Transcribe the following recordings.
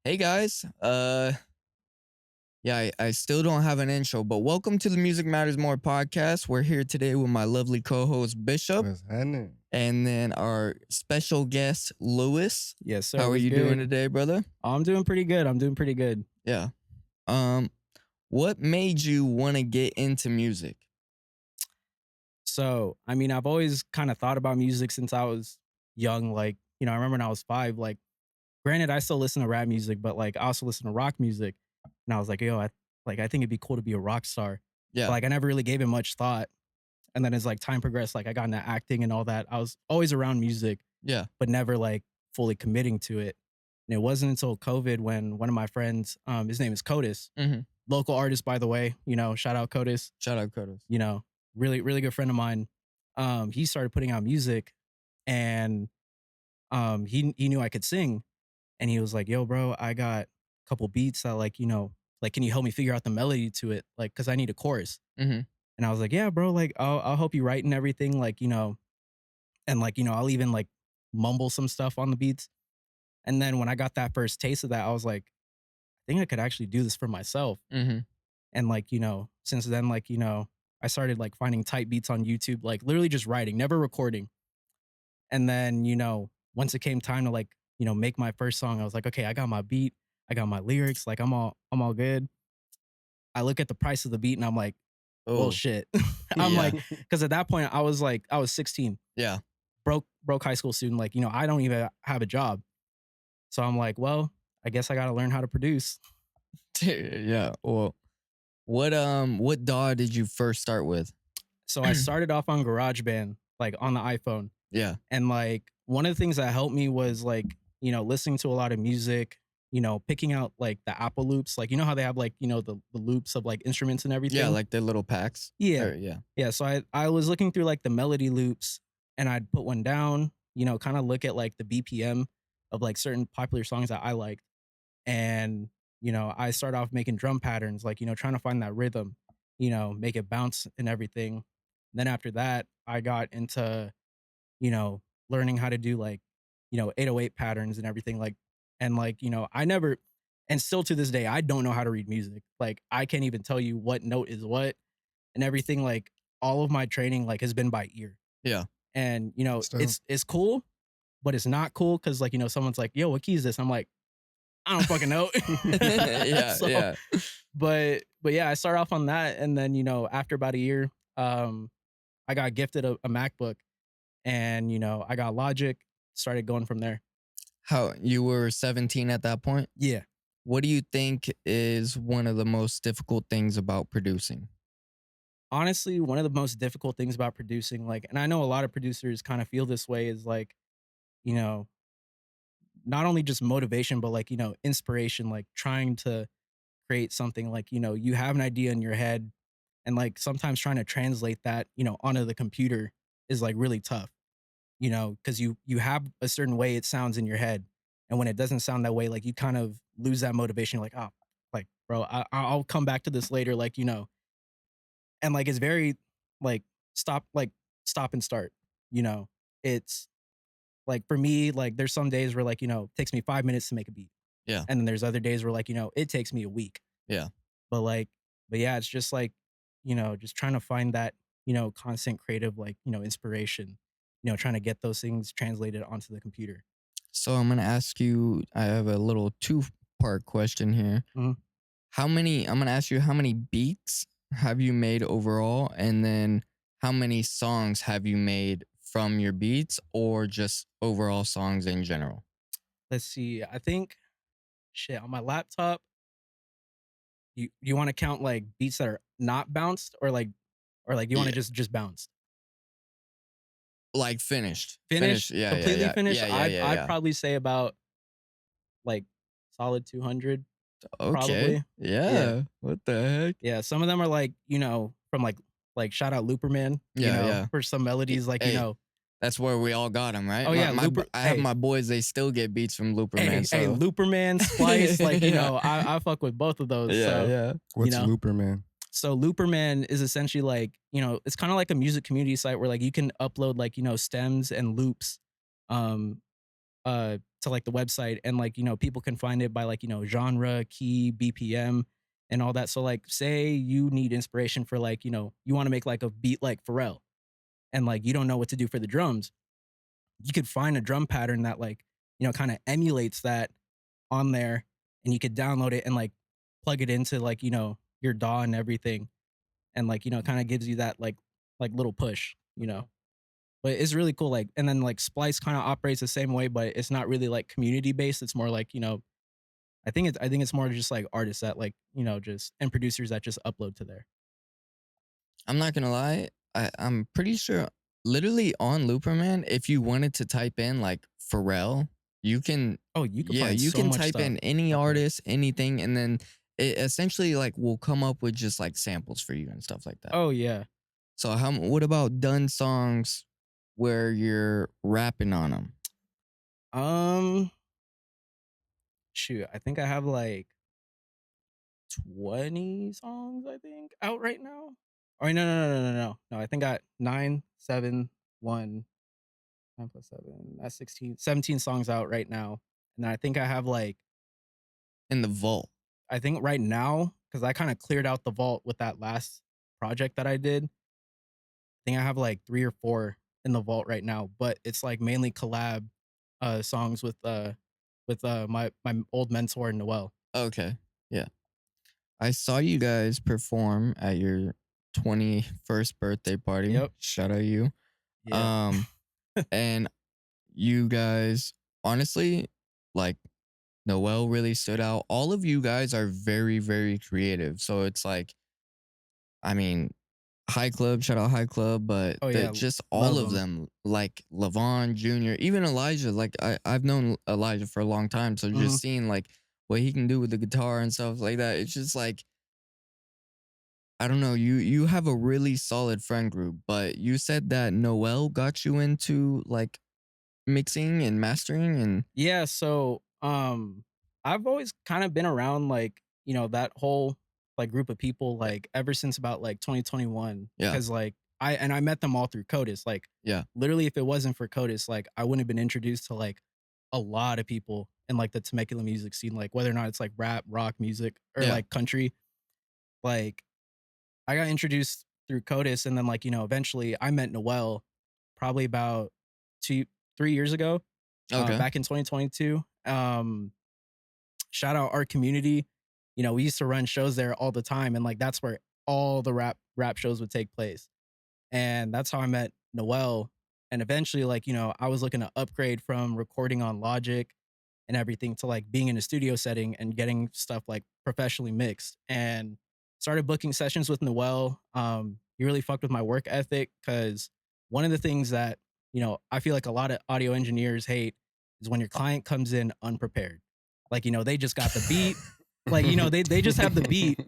Hey guys, I still don't have an intro, but welcome to the Music Matters More podcast. We're here today with my lovely co-host Bishop, What's happening? and then our special guest LoVis. Yes, sir. How are What's you doing good? today, brother? I'm doing pretty good. Yeah. Um, what made you want to get into music? So, I've always kind of thought about music since I was young. I remember when I was 5, granted, I still listen to rap music, but I also listen to rock music. And I was like, yo, I think it'd be cool to be a rock star. Yeah, But I never really gave it much thought. And then as time progressed, I got into acting and all that. I was always around music, yeah. but never fully committing to it. And it wasn't until COVID when one of my friends, his name is Codis, Mm-hmm. local artist, by the way, shout out Codis. Shout out Curtis. Really, really good friend of mine. He started putting out music, and he knew I could sing, and he was like, "Yo, bro, I got a couple beats that can you help me figure out the melody to it, because I need a chorus." Mm-hmm. And I was like, "Yeah, bro, I'll help you write and everything, and I'll even mumble some stuff on the beats." And then when I got that first taste of that, I was like, "I think I could actually do this for myself." Mm-hmm. And since then, I started finding type beats on YouTube, literally just writing, never recording. And then, once it came time to make my first song, I was like, okay, I got my beat, I got my lyrics, I'm all good. I look at the price of the beat and I'm like, well, Oh, shit. yeah, Because at that point I was 16, yeah. broke high school student, I don't even have a job. So I'm like, well, I guess I got to learn how to produce. Yeah. Well, what DAW did you first start with? So I started off on GarageBand, on the iPhone. Yeah, And one of the things that helped me was listening to a lot of music, picking out the Apple loops, how they have the loops of instruments and everything. yeah, like the little packs. Yeah. Yeah. Yeah. So I was looking through the melody loops, and I'd put one down, kind of look at the BPM of certain popular songs that I liked. And, I start off making drum patterns, trying to find that rhythm, make it bounce and everything. Then after that, I got into, you know, learning how to do 808 patterns and everything, and I never, and still to this day, I don't know how to read music. I can't even tell you what note is what and everything. All of my training has been by ear. Yeah. And Still. it's cool, but it's not cool because someone's like, yo, what key is this? I'm like, I don't fucking know. Yeah, So, yeah. but yeah, I started off on that, and then after about a year, I got gifted a MacBook, and I got Logic, started going from there. How you were 17 at that point? Yeah. What do you think is one of the most difficult things about producing? Honestly, one of the most difficult things about producing, and I know a lot of producers kind of feel this way, is you know, not only just motivation, but inspiration, trying to create something, you have an idea in your head, and sometimes trying to translate that, onto the computer is really tough, because you have a certain way it sounds in your head. And when it doesn't sound that way, you kind of lose that motivation. You're like, oh, bro, I'll come back to this later, and it's very like stop, stop and start, you know, it's for me, there's some days where it takes me 5 minutes to make a beat. Yeah. And then there's other days where it takes me a week. Yeah. But but yeah, it's just just trying to find that, constant creative, inspiration, trying to get those things translated onto the computer. So I'm gonna ask you. I have a little two-part question here. Mhm. I'm gonna ask you how many beats have you made overall, and then how many songs have you made from your beats, or just overall songs in general? Let's see. I think shit on my laptop. You want to count beats that are not bounced, or you want Yeah. to just bounced? Like finished. Finished, Yeah. completely Yeah. finished. Yeah. Yeah. Yeah. I'd Yeah. probably say about solid 200. Okay. Probably. Yeah. Yeah. What the heck? Yeah, some of them are from shout out Looperman, Yeah, yeah. for some melodies, Hey, That's where we all got them, right? Oh, yeah, I have hey. my boys. They still get beats from Looperman. hey, So Looperman, Splice, Yeah. I fuck with both of those. yeah, So, yeah. What's know? Looper, man? So Looperman is essentially it's kind of like a music community site where you can upload stems and loops, um, to like the website, and like, people can find it by like, genre, key, BPM, and all that. So like, say you need inspiration for like, you want to make like a beat like Pharrell, and like you don't know what to do for the drums, you could find a drum pattern that like, kind of emulates that on there, and you could download it and like plug it into like, your DAW and everything, and like, kind of gives you that like little push, But it's really cool. Like, and then like Splice kind of operates the same way, but it's not really like community based. It's more like, I think it's more just like artists that like, just and producers that just upload to there. I'm not gonna lie. I'm pretty sure, literally on Looperman, if you wanted to type in like Pharrell, you can. Oh, you could Yeah, find you so can much type stuff in any out there. artist, anything, and then it essentially like will come up with just like samples for you and stuff like that. Oh yeah. So what about done songs where you're rapping on them? Um, shoot, I think I have like 20 songs, I think, out right now. Oh no, no, no, no, no, no. No, I think I got 9, 7, 1, 9 plus 7. That's 16, 17 songs out right now. And then I think I have like, In the vault? I think right now, because I kind of cleared out the vault with that last project that I did. I think I have like 3 or 4 in the vault right now, but it's like mainly collab songs with my old mentor Noel. Okay, yeah. I saw you guys perform at your 21st birthday party. Yep. Shout out you. Yeah. Um, and you guys, honestly, like Noel really stood out. All of you guys are very, very creative. So it's like, I mean, High Club, shout out High Club, but Oh the, yeah, just all love of them. them, like Levon Jr., even Elijah. Like I've known Elijah for a long time, so Mhm. just seeing like what he can do with the guitar and stuff like that, it's just like, I don't know. You have a really solid friend group, but you said that Noel got you into like mixing and mastering, and Yeah, so I've always kind of been around like, that whole like group of people like ever since about like 2021, yeah, cuz like I met them all through Codis. Like yeah, literally if it wasn't for Codis, like I wouldn't have been introduced to like a lot of people in like the Temecula music scene, like whether or not it's like rap, rock music, or yeah. like country. Like I got introduced through Codis, and then like, eventually I met Noel probably about 2 3 years ago, Okay, back in 2022. Shout out our community. We used to run shows there all the time, and like that's where all the rap shows would take place. And that's how I met Noel. And eventually, like, I was looking to upgrade from recording on Logic and everything to like being in a studio setting and getting stuff like professionally mixed, and started booking sessions with Noel. He really fucked with my work ethic, because one of the things that, I feel like a lot of audio engineers hate is when your client comes in unprepared. Like, they just got the beat. Like, they just have the beat,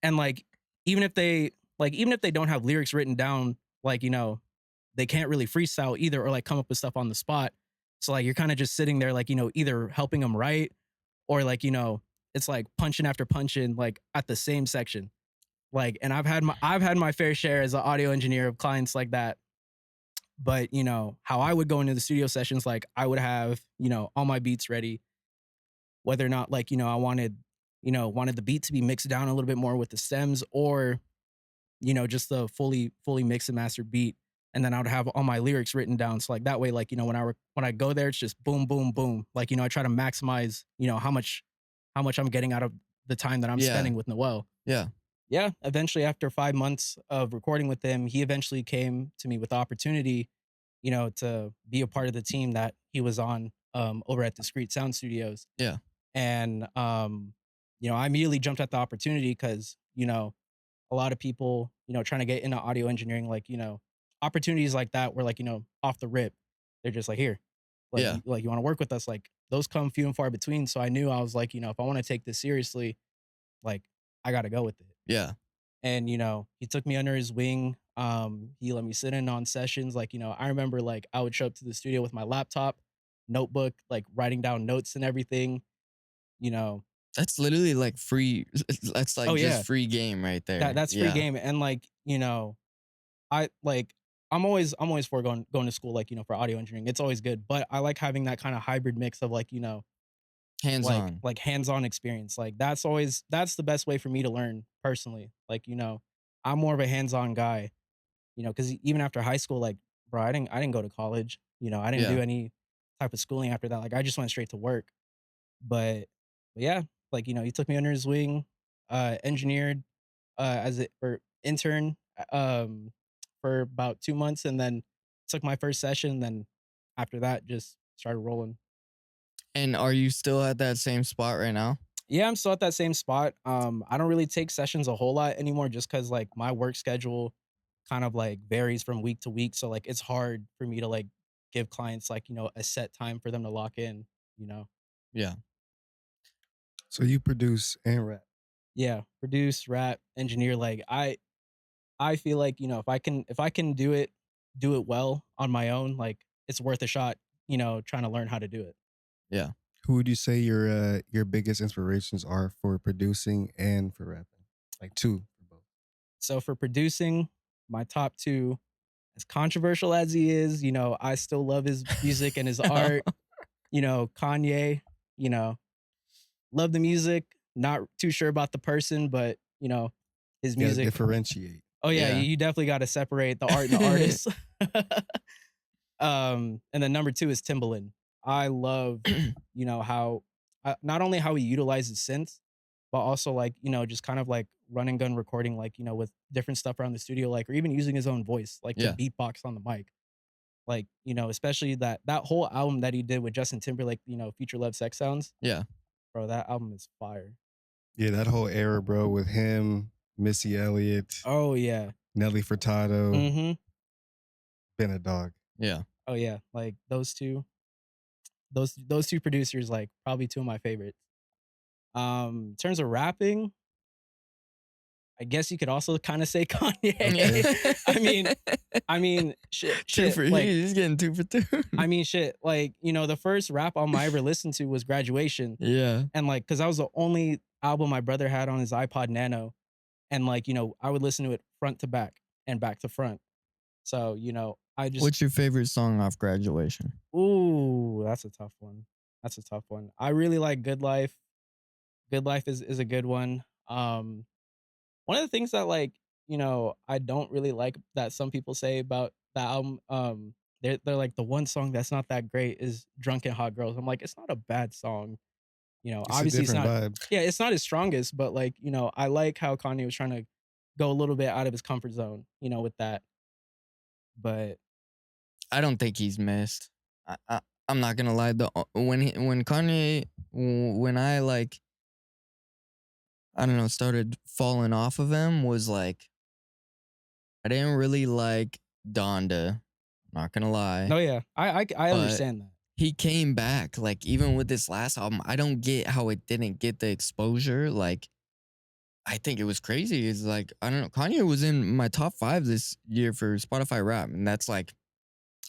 and like even if they don't have lyrics written down, like, they can't really freestyle either, or like come up with stuff on the spot. So like you're kind of just sitting there like, either helping them write, or like, it's like punching after punching like at the same section. Like, and I've had my fair share as an audio engineer of clients like that. But how I would go into the studio sessions, like I would have, all my beats ready, whether or not like, I wanted the beat to be mixed down a little bit more with the stems, or just the fully mixed and mastered beat. And then I would have all my lyrics written down. So like that way, like, when I go there, it's just boom, boom, boom. Like, I try to maximize, how much I'm getting out of the time that I'm yeah, spending with Noel. yeah, Yeah. Eventually, after 5 months of recording with him, he eventually came to me with the opportunity, to be a part of the team that he was on, over at Discreet Sound Studios. yeah, And I immediately jumped at the opportunity, because, a lot of people, trying to get into audio engineering, like, opportunities like that where like, off the rip, they're just like, here, like, yeah, you want to work with us? Like those come few and far between. So I knew, I was like, if I want to take this seriously, like I got to go with it. yeah, And, he took me under his wing. He let me sit in on sessions. Like, I remember like I would show up to the studio with my laptop, notebook, like writing down notes and everything, you know. that's literally like free. That's Oh like just yeah, free game right there. that's free Yeah, game. And like, I like I'm always for going to school, like, for audio engineering. It's always good, but I like having that kind of hybrid mix of like, Hands like on. like hands-on experience. Like that's the best way for me to learn personally. Like, I'm more of a hands-on guy, because even after high school, like, bro, I didn't go to college. I didn't Yeah. do any type of schooling after that. Like, I just went straight to work. But yeah, like, he took me under his wing, engineered as a or intern for about 2 months, and then took my first session, then after that just started rolling. And are you still at that same spot right now? Yeah, I'm still at that same spot. I don't really take sessions a whole lot anymore just cuz like my work schedule kind of like varies from week to week, so like it's hard for me to like give clients like, a set time for them to lock in, you know. Yeah. So you produce and rap. Yeah, produce, rap, engineer, like I feel like, if I can do it well on my own, like it's worth a shot, trying to learn how to do it. Yeah. Who would you say your biggest inspirations are for producing and for rapping? Like two for both. So for producing, my top 2, as controversial as he is, I still love his music and his art. Kanye, you know, love the music, not too sure about the person, but, his You got to music. differentiate. Oh yeah, Yeah. you definitely got to separate the art and the artist. And then number 2 is Timbaland. I love, how not only how he utilizes synths, but also like, just kind of like run and gun recording, like, with different stuff around the studio, like, or even using his own voice, like to Yeah. beatbox on the mic. Like, especially that whole album that he did with Justin Timberlake, Future Love Sex Sounds, Yeah. bro, that album is fire. Yeah, that whole era, bro, with him, Missy Elliott, Oh yeah. Nelly Furtado, Mm-hmm. been a dog. Yeah. Oh yeah. Like those two producers, like probably two of my favorites. In terms of rapping, I guess you could also kind of say Yeah. Kanye. I mean, shit, Two for like, he's getting 2 for 2. shit, like, the first rap album I ever listened to was Graduation, Yeah. and like, cause that was the only album my brother had on his iPod Nano, and like, I would listen to it front to back and back to front. So, I just, What's your favorite song off Graduation? ooh, that's a tough one. That's a tough one. I really like Good Life. Good Life is a good one. One of the things that like, I don't really like that some people say about the album, they're like the one song that's not that great is Drunk and Hot Girls. I'm like, it's not a bad song. It's a Obviously it's different not, vibe. yeah, it's not his strongest, but like, I like how Kanye was trying to go a little bit out of his comfort zone, with that. But I don't think he's missed. I'm not gonna lie. When Kanye, when I like, I don't know, started falling off of him was like, I didn't really like Donda. Not gonna lie. no, yeah, I But understand that. he came back. Like, even with this last album, I don't get how it didn't get the exposure. Like, I think it was crazy. It's like, I don't know. Kanye was in my top 5 this year for Spotify rap. And that's like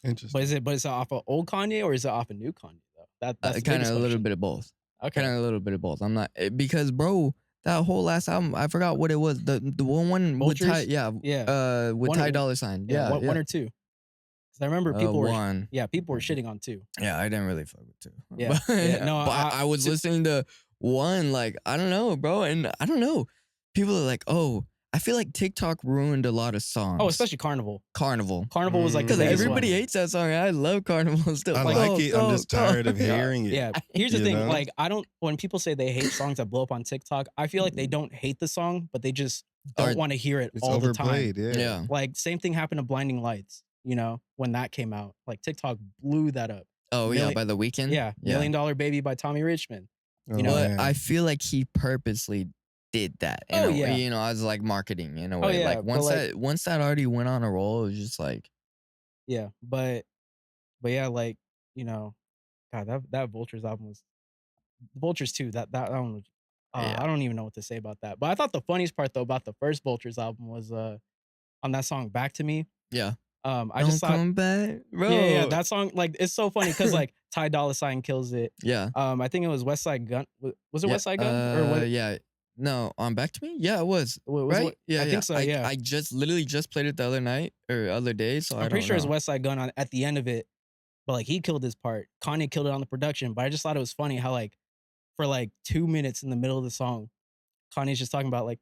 Interesting. But is it off of old Kanye or is it off of new Kanye though? That's the kind of biggest a little question. bit of both. Okay. Kind of a little bit of both. I'm not because bro, that whole last album, I forgot what it was. The one with Ty, Vultures? yeah, Yeah. with One Ty or Dolla Sign, yeah, yeah, one yeah, one or 2. 'Cause I remember people were one, yeah, people were shitting on 2. yeah. I didn't really fuck with 2, Yeah. Yeah. No, but I was listening to one, like I don't know, bro, and I don't know. People are like, oh, I feel like TikTok ruined a lot of songs. oh, especially Carnival. Carnival, Carnival was like the because biggest everybody one. hates that song. I love Carnival still. I Like, like it. I'm just tired of go. hearing it. Yeah. Here's the You thing, know? like, I don't when people say they hate songs that blow up on TikTok, I feel like they don't hate the song, but they just Or- don't wanna hear it It's all the time. overplayed. Yeah. Yeah. Like, same thing happened to Blinding Lights, when that came out. Like, TikTok blew that up. Oh yeah, Million- by the weekend. Yeah, $1 Million Baby by Tommy Richmond. Oh, You know, But man. I feel like he purposely did that. In Oh, a yeah. way, as like marketing in a Oh, way. yeah, Like but, like- once that already went on a roll, it was just like Yeah, but yeah, like, God, that Vultures album was Vultures too. That album was, Yeah. I don't even know what to say about that. But I thought the funniest part though about the first Vultures album was on that song Back to Me. yeah. I Don't just thought come back, bro. yeah, that song, like, it's so funny because like Ty Dolla Sign kills it. Yeah. I think it was West Side Gun. Was it West Side Gun or what? Yeah. No, on Back to Me? Yeah, it was. Was Right? what Yeah, I yeah. think so. I Yeah, I just literally just played it the other night or other day, so I I'm pretty don't sure it's know. West Side Gun on at the end of it, but like he killed his part. Kanye killed it on the production, but I just thought it was funny how like for like 2 minutes in the middle of the song, Kanye's just talking about like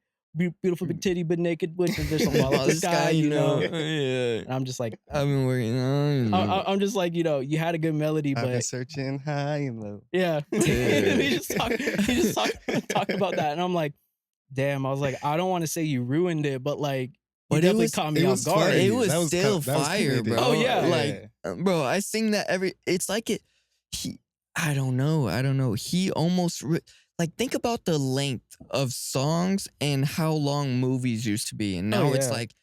beautiful big titty but naked wood, and there's something all up All the the sky, sky, you know. yeah. And I'm just like, I've been working on. I'm just like, you had a good melody, I've been but searching high and low. yeah, Yeah. he just talk about that, and I'm like, damn. I was like, I don't want to say you ruined it, but like, you But it definitely was caught me It off was guard. funny. it was That was still that was fire, comedic. bro. Oh, yeah. Like, bro, I sing that it's like it. He, I don't know. I don't know. He almost like think about the length of songs and how long movies used to be, and Oh now it's yeah, like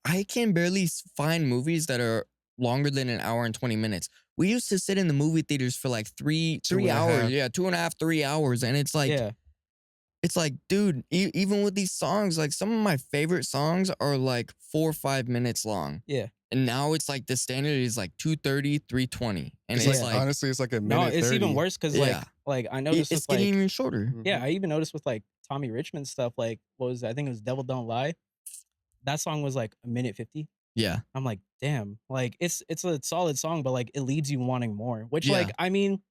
I can barely find movies that are longer than an hour and 20 minutes. We used to sit in the movie theaters for like three Two three and a hours, half. yeah, 2.5, 3 hours, and yeah, it's like, dude, even with these songs, like some of my favorite songs are like 4 or 5 minutes long. yeah. And now it's like the standard is like 2:30, 3:20. And It's it's like Yeah. like, honestly, it's like a No, minute it's 30. even worse because yeah, like I noticed it's with getting like even shorter. yeah, Mhm. I even noticed with like Tommy Richmond stuff. Like, what was it? I think it was "Devil Don't Lie." That song was like a minute 50. Yeah. I'm like, damn, like it's a solid song, but like it leaves you wanting more. Which Yeah. like I mean,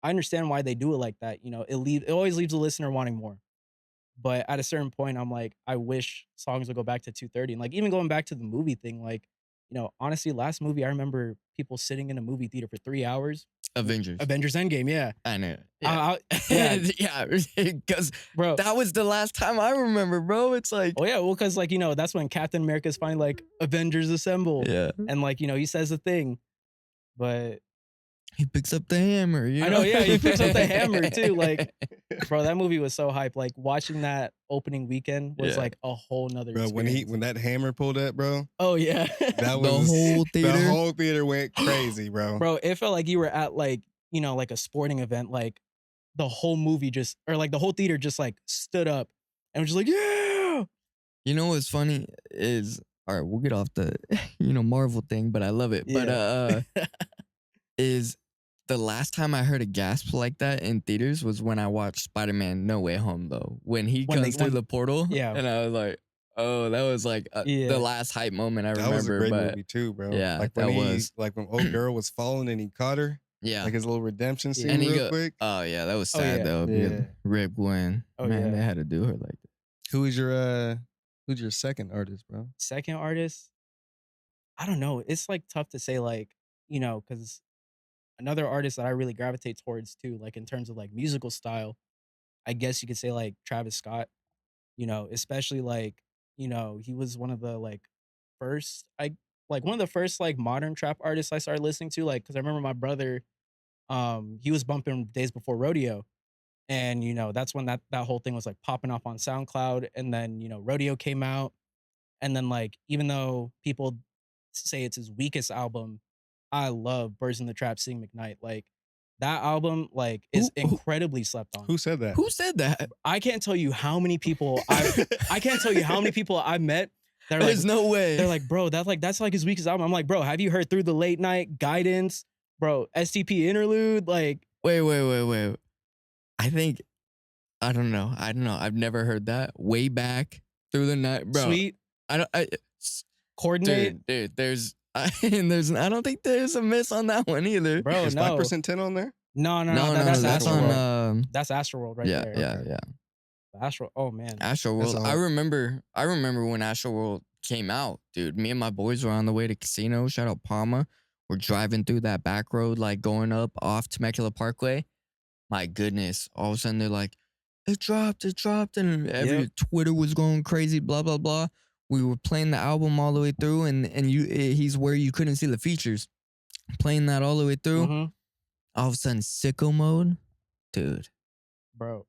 I understand why they do it like that. It always leaves the listener wanting more. But at a certain point, I'm like, I wish songs would go back to 2:30. And like even going back to the movie thing, like, honestly, last movie I remember people sitting in a movie theater for 3 hours. Avengers. Avengers Endgame, yeah. I know. Yeah. Yeah, Yeah. Because bro. that was the last time I remember, bro. It's like, Oh yeah, well, because like that's when Captain America's finally like Avengers Assemble, yeah. and like he says the thing, but He picks up the hammer, you I know? know, yeah, he picks up the hammer too. Like, bro, that movie was so hype. Like watching that opening weekend was Yeah. like a whole nother Bro, experience. when that hammer pulled up, bro, Oh yeah, that The was whole the theater. whole theater went crazy, bro. bro, it felt like you were at like like a sporting event. Like the whole movie just or like the whole theater just like stood up and was just like yeah. You know what's funny is, all right, we'll get off the Marvel thing, but I love it. But Yeah. is the last time I heard a gasp like that in theaters was when I watched Spider-Man No Way Home, though. When he comes through the portal, Yeah. and I was like, oh, that was like Yeah. the last hype moment I That remember. was a great but movie too, bro. yeah, like that when was. like when old girl was falling and he caught her, Yeah. like his little redemption scene And he real go, quick. oh yeah, that was Oh, sad yeah. though. because Yeah. Rip Gwen. Oh, Man, yeah. they had to do her like that. Who's your second artist, bro? Second artist, I don't know. It's like tough to say, like, because another artist that I really gravitate towards too, like in terms of like musical style, I guess you could say like Travis Scott, especially like, he was one of the like first, one of the first like modern trap artists I started listening to, like, cause I remember my brother, he was bumping Days Before Rodeo. And, that's when that whole thing was like popping off on SoundCloud. And then, Rodeo came out. And then, like, even though people say it's his weakest album, I love Birds in the Trap, Sing McKnight. Like, that album, like, is Who- incredibly slept on. Who said that? Who said that? I can't tell you how many people I can't tell you how many people I met. They're like, There's no way. they're like, bro, that's like his weakest album. I'm like, bro, have you heard Through the Late Night, Guidance, bro, STP Interlude? Like, wait. I don't know. I've never heard that. Way back through the night, bro. Sweet, Coordinate, dude. I don't think there's a miss on that one either. bro. Is No, 5% on there? no, That's that's on. Astroworld. That's Astroworld right Yeah, there. yeah. Astro. Oh man. Astro That's World. all. I remember when Astro World came out, dude. Me and my boys were on the way to casino. Shout out Palma. We're driving through that back road, like going up off Temecula Parkway. My goodness! All of a sudden, they're like, "It dropped!" And every Twitter was going crazy. Blah blah blah. We were playing the album all the way through, and he's where you couldn't see the features. Playing that all the way through. Mhm. All of a sudden, sicko mode, dude. Bro.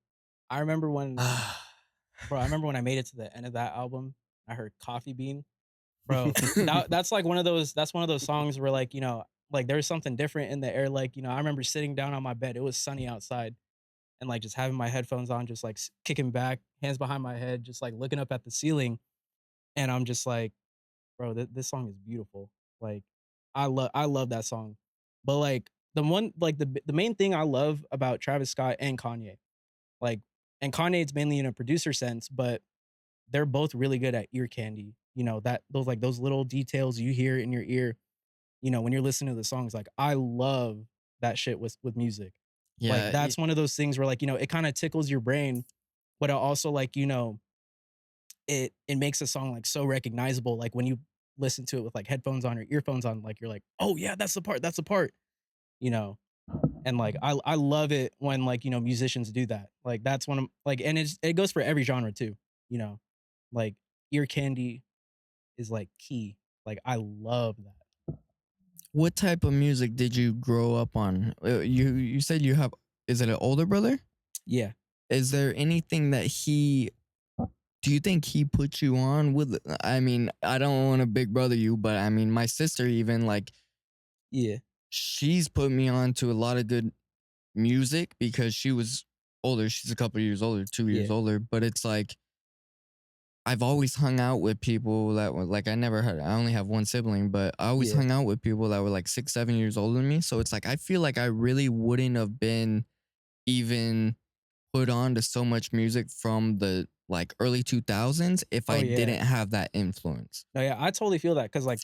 I remember when I made it to the end of that album. I heard Coffee Bean. Bro, that's like one of those songs where like, like there's something different in the air. Like, I remember sitting down on my bed. It was sunny outside and like just having my headphones on, just like kicking back, hands behind my head, just like looking up at the ceiling. And I'm just like, bro, this song is beautiful. Like I love that song. But like the main thing I love about Travis Scott and Kanye, like and Kanye's mainly in a producer sense, but they're both really good at ear candy. You know, that those like those little details you hear in your ear, you know, when you're listening to the songs. Like I love that shit with music. Like Yeah, that's one of those things where like, you know, it kind of tickles your brain, but it also like, you know, it makes a song like so recognizable. Like when you listen to it with like headphones on or earphones on, like you're like, oh yeah, that's the part, you know. And like I love it when like, you know, musicians do that. Like that's one of like and it goes for every genre too, you know. Like ear candy is like key. Like I love that. what type of music did you grow up on? You said you have, is it an older brother? Yeah. Is there anything that he, do you think he put you on with? I mean, I don't want to big brother you, but I mean, my sister even like Yeah. she's put me on to a lot of good music because she was older. She's a couple years older, 2 years Yeah. older, but it's like I've always hung out with people that were like, I never had, I only have one sibling, but I always Yeah. hung out with people that were like 6, 7 years older than me. So it's like, I feel like I really wouldn't have been even put on to so much music from the like early 2000s if Oh I yeah. didn't have that influence. No, yeah, I totally feel that because, like,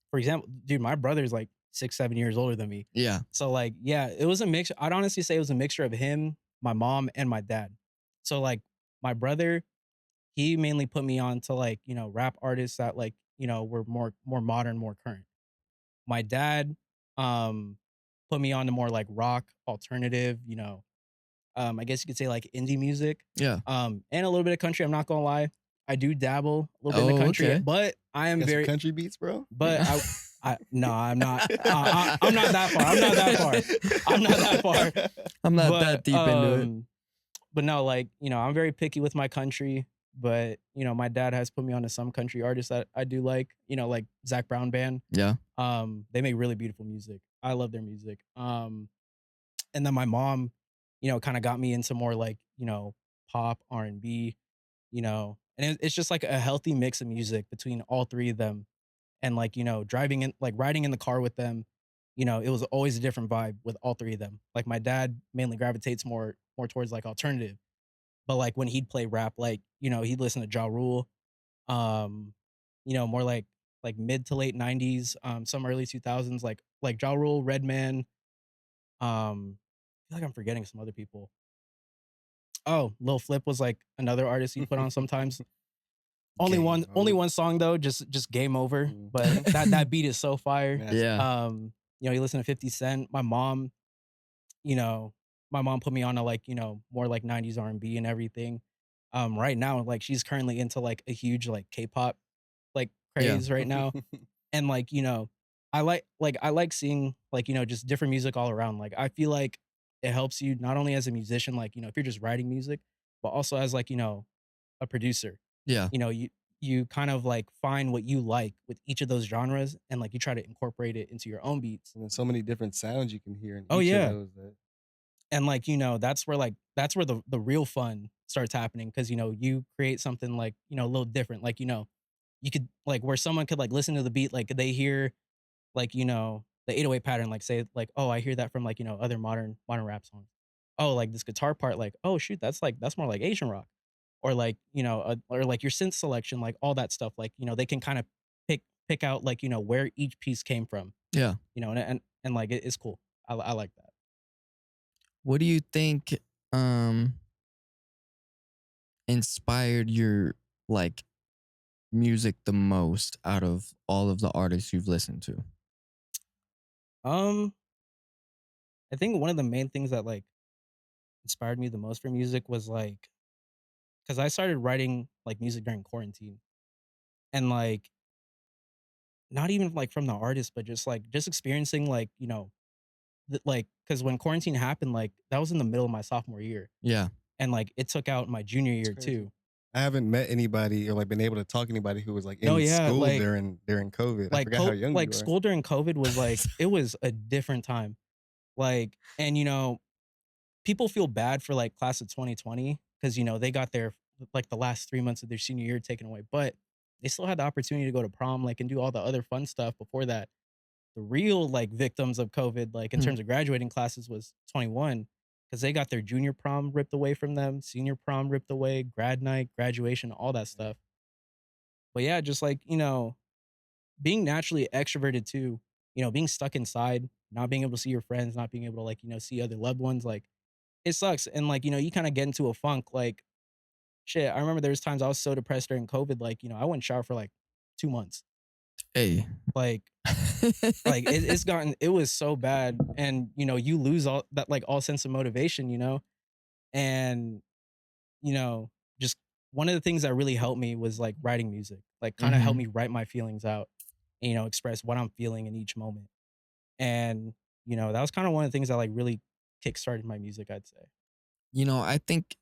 for example, dude, my brother's like 6, 7 years older than me. Yeah. So, like, yeah, it was a mix. I'd honestly say it was a mixture of him, my mom, and my dad. So, like, my brother, he mainly put me on to like, you know, rap artists that like, you know, were more modern, more current. My dad, um, put me on to more like rock, alternative, you know, I guess you could say like indie music, Yeah. and a little bit of country. I'm not gonna lie, I do dabble a little bit in the Oh, country, okay. but I am Got some very, country beats, bro. but I no, I'm not. I'm not that far. I'm not that far. I'm not that far. I'm not that But deep into it. but no, like you know, I'm very picky with my country. But you know, my dad has put me on to some country artists that I do like. You know, like Zach Brown Band. Yeah. They make really beautiful music. I love their music. And then my mom, you know, kind of got me into more like you know pop R&B. You know, and it's just like a healthy mix of music between all three of them and like you know driving in like riding in the car with them, you know, it was always a different vibe with all three of them. Like my dad mainly gravitates more towards like alternative, but like when he'd play rap, like you know he'd listen to Ja Rule, um you know, more like mid to late 90s, some early 2000s, like Ja Rule, Redman, I feel like I'm forgetting some other people. Oh, Lil Flip was like another artist he put on sometimes. Game Only over. one song though, just Game Over, but Mhm. that beat is so fire. That's Yeah. You know, you listen to 50 Cent. My mom, you know, my mom put me on to like, you know, more like 90s R&B and everything. Right now, like she's currently into like a huge like K-pop like Yeah. craze right now. And like, you know, I like seeing like, you know, just different music all around. Like I feel like it helps you not only as a musician, like, you know, if you're just writing music, but also as like, you know, a producer. Yeah. You know, you kind of like find what you like with each of those genres and like you try to incorporate it into your own beats. and then so many different sounds you can hear in Oh each of yeah. those. That And like, you know, that's where the real fun starts happening because you know, you create something like, you know, a little different. Like, you know, you could like where someone could like listen to the beat, like they hear like, you know, the 808 pattern, like say like, oh, I hear that from like, you know, other modern rap songs. Oh, like this guitar part, like, oh shoot, that's more like Asian rock. Or like, you know, or like your synth selection, like all that stuff. Like, you know, they can kind of pick out like, you know, where each piece came from, Yeah. you know, and like it's cool. I like that. What do you think um inspired your like music the most out of all of the artists you've listened to? Um, I think one of the main things that like inspired me the most for music was like because I started writing like music during quarantine and like not even like from the artist, but just experiencing like you know like because when quarantine happened, like that was in the middle of my sophomore year, Yeah. and like it took out my junior it's year crazy. too. I haven't met anybody or like been able to talk to anybody who was like No, in yeah, school during COVID. I forgot how young you like are. school during COVID was like it was a different time. Like, and you know, people feel bad for like class of 2020 because you know they got their like the last 3 months of their senior year taken away, but they still had the opportunity to go to prom, like and do all the other fun stuff before that. The real like victims of COVID, like in Hmm. terms of graduating classes, was 21 because they got their junior prom ripped away from them, senior prom ripped away, grad night, graduation, all that stuff. But yeah, just like, being naturally extroverted too, being stuck inside, not being able to see your friends, not being able to like, see other loved ones, like it sucks. And like, you kind of get into a funk. Like, shit, I remember there was times I was so depressed during COVID, like, I wouldn't shower for like 2 months. Hey. Like, it's gotten, it was so bad. And, you lose all that, like all sense of motivation, and, you know, just one of the things that really helped me was like writing music, like kind of helped Mhm. me write my feelings out and, express what I'm feeling in each moment. And, that was kind of one of the things that like really kickstarted my music, I'd say. I think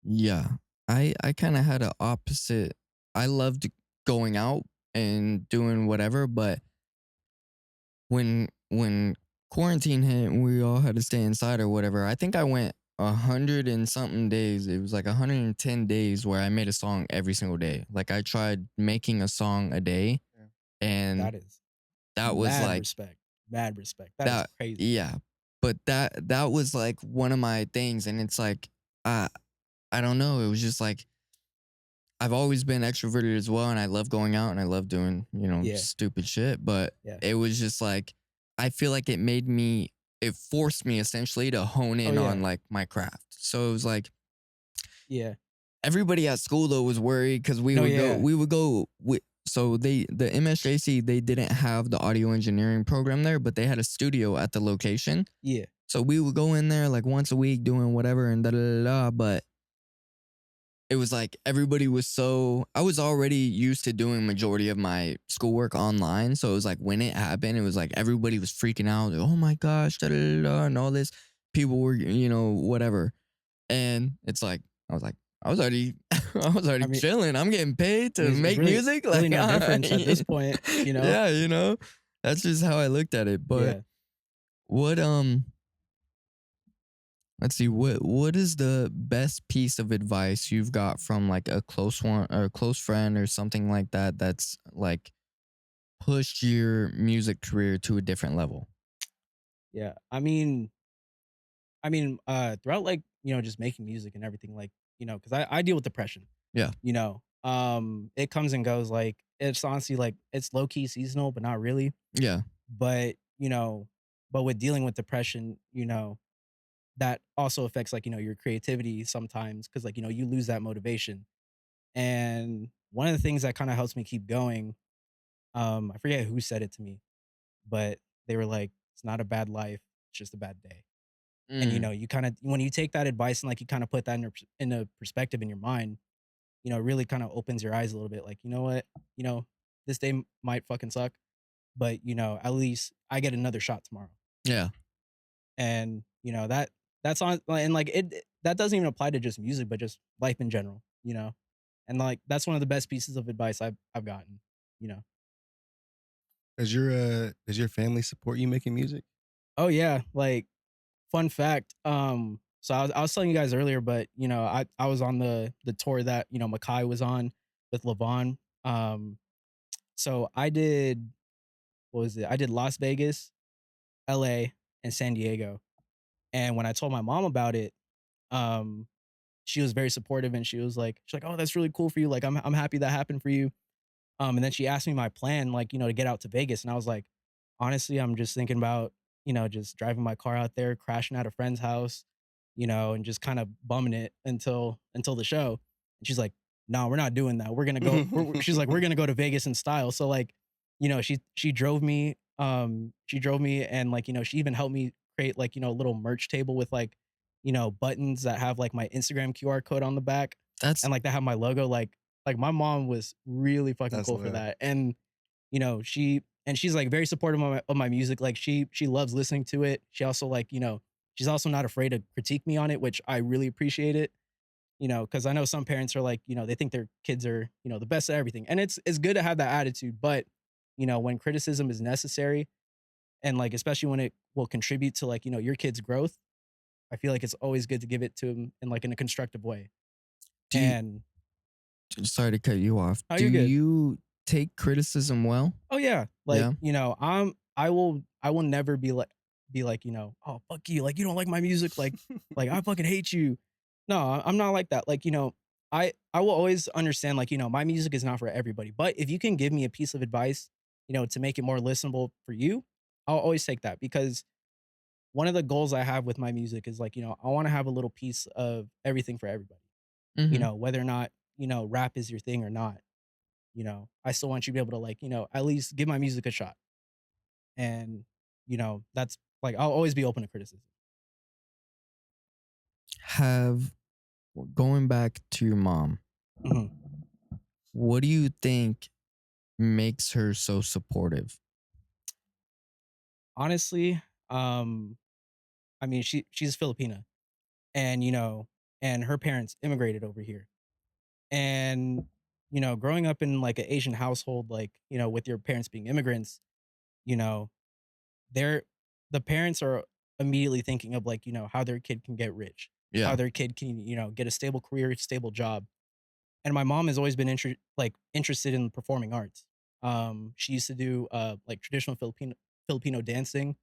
yeah. I kind of had a opposite. I loved going out and doing whatever, but when quarantine hit and we all had to stay inside or whatever, I think I went 100 and something days. It was like 110 days where I made a song every single day. Like I tried making a song a day, Yeah. and That is that was mad like respect. Mad respect. That is that crazy. yeah. But that was like one of my things, and it's like uh I don't know, it was just like I've always been extroverted as well, and I love going out and I love doing, Yeah. stupid shit. But Yeah. it was just like, I feel like it forced me essentially to hone Oh in on yeah. like my craft. So it was like Yeah. everybody at school though was worried because No, yeah. so the MSJC, they didn't have the audio engineering program there, but they had a studio at the location. Yeah. So we would go in there like once a week doing whatever and da da da da. But it was like everybody was so I was already used to doing majority of my schoolwork online. So it was like when it happened, it was like everybody was freaking out. Like, oh my gosh, da, da, da, da, and all this. People were, whatever. And it's like, I was already I was I already mean, chilling. I'm getting paid to it's make music. really Like no difference at this point, yeah, that's just how I looked at it. But Yeah. what let's see, what is the best piece of advice you've got from like a close one or a close friend or something like that that's like pushed your music career to a different level? Yeah. Throughout like, just making music and everything, like, because I deal with depression, Yeah. it comes and goes. Like, it's honestly like it's low key seasonal, but not really. Yeah. But, but with dealing with depression, that also affects like, your creativity sometimes because like, you lose that motivation. And one of the things that kind of helps me keep going, I forget who said it to me, but they were like, it's not a bad life, it's just a bad day. And Mm. you kind of when you take that advice and like you kind of put that in a perspective in your mind, it really kind of opens your eyes a little bit. Like, you know what, you know, this day might fucking suck, but at least I get another shot tomorrow. Yeah. And that's on, and like that doesn't even apply to just music, but just life in general. And like that's one of the best pieces of advice I've gotten. You know. Does your family support you making music? Oh yeah, like fun fact. So I was telling you guys earlier, but I was on the tour that Makai was on with Levon. So I did, what was it? I did Las Vegas, LA, and San Diego. And when I told my mom about it, um, she was very supportive and she's like, oh, that's really cool for you. Like I'm happy that happened for you. And then she asked me my plan, like, to get out to Vegas. And I was like, honestly, I'm just thinking about, just driving my car out there, crashing at a friend's house, and just kind of bumming it until the show. And she's like, no, we're not doing that. We're gonna go. She's like, we're gonna go to Vegas in style. So like, she drove me. She drove me, and like, she even helped me create like a little merch table with like, buttons that have like my Instagram QR code on the back, That's and like that have my logo. Like my mom was really fucking That's cool for lit. that. And she's like very supportive of my music. Like she loves listening to it. She also like, she's also not afraid to critique me on it, which I really appreciate it. Because I know some parents are like, they think their kids are, the best at everything. And it's good to have that attitude, but when criticism is necessary and like especially when it will contribute to like, your kid's growth, I feel like it's always good to give it to them in like in a constructive way. do you And sorry to cut you off. oh, Do you're good. you take criticism well? Oh yeah. Like, Yeah. I will never be like be like, "Oh, fuck you, like, you don't like my music, like, I fucking hate you." No, I'm not like that. Like, I will always understand, like, my music is not for everybody, but if you can give me a piece of advice, to make it more listenable for you, I'll always take that because one of the goals I have with my music is like, I wanna have a little piece of everything for everybody, Mhm. whether or not, rap is your thing or not, I still want you to be able to, like, at least give my music a shot. And, that's like, I'll always be open to criticism. Have Going back to your mom, Mhm. what do you think makes her so supportive? Honestly, um, I mean, she's Filipina and, and her parents immigrated over here. And, growing up in like an Asian household, like, with your parents being immigrants, you know, they're the parents are immediately thinking of like, how their kid can get rich, how Yeah. their kid can, get a stable career, stable job. And my mom has always been interested in performing arts. She used to do like traditional Filipino dancing.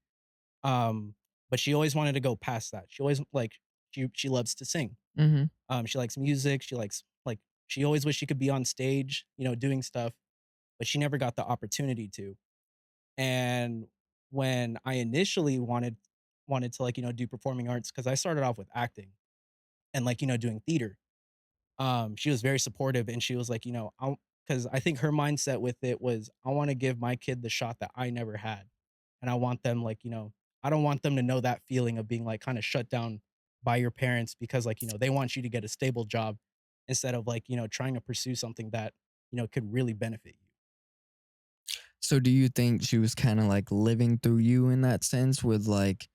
Um, but she always wanted to go past that. She always like she loves to sing. Mhm. She likes music. She likes like she always wished she could be on stage, doing stuff, but she never got the opportunity to. And when I initially wanted to like, do performing arts because I started off with acting and like, doing theater. She was very supportive and she was like, because I think her mindset with it was I want to give my kid the shot that I never had. And I want them like, I don't want them to know that feeling of being like kind of shut down by your parents because like, they want you to get a stable job instead of like, trying to pursue something that, could really benefit you. So do you think she was kind of like living through you in that sense with like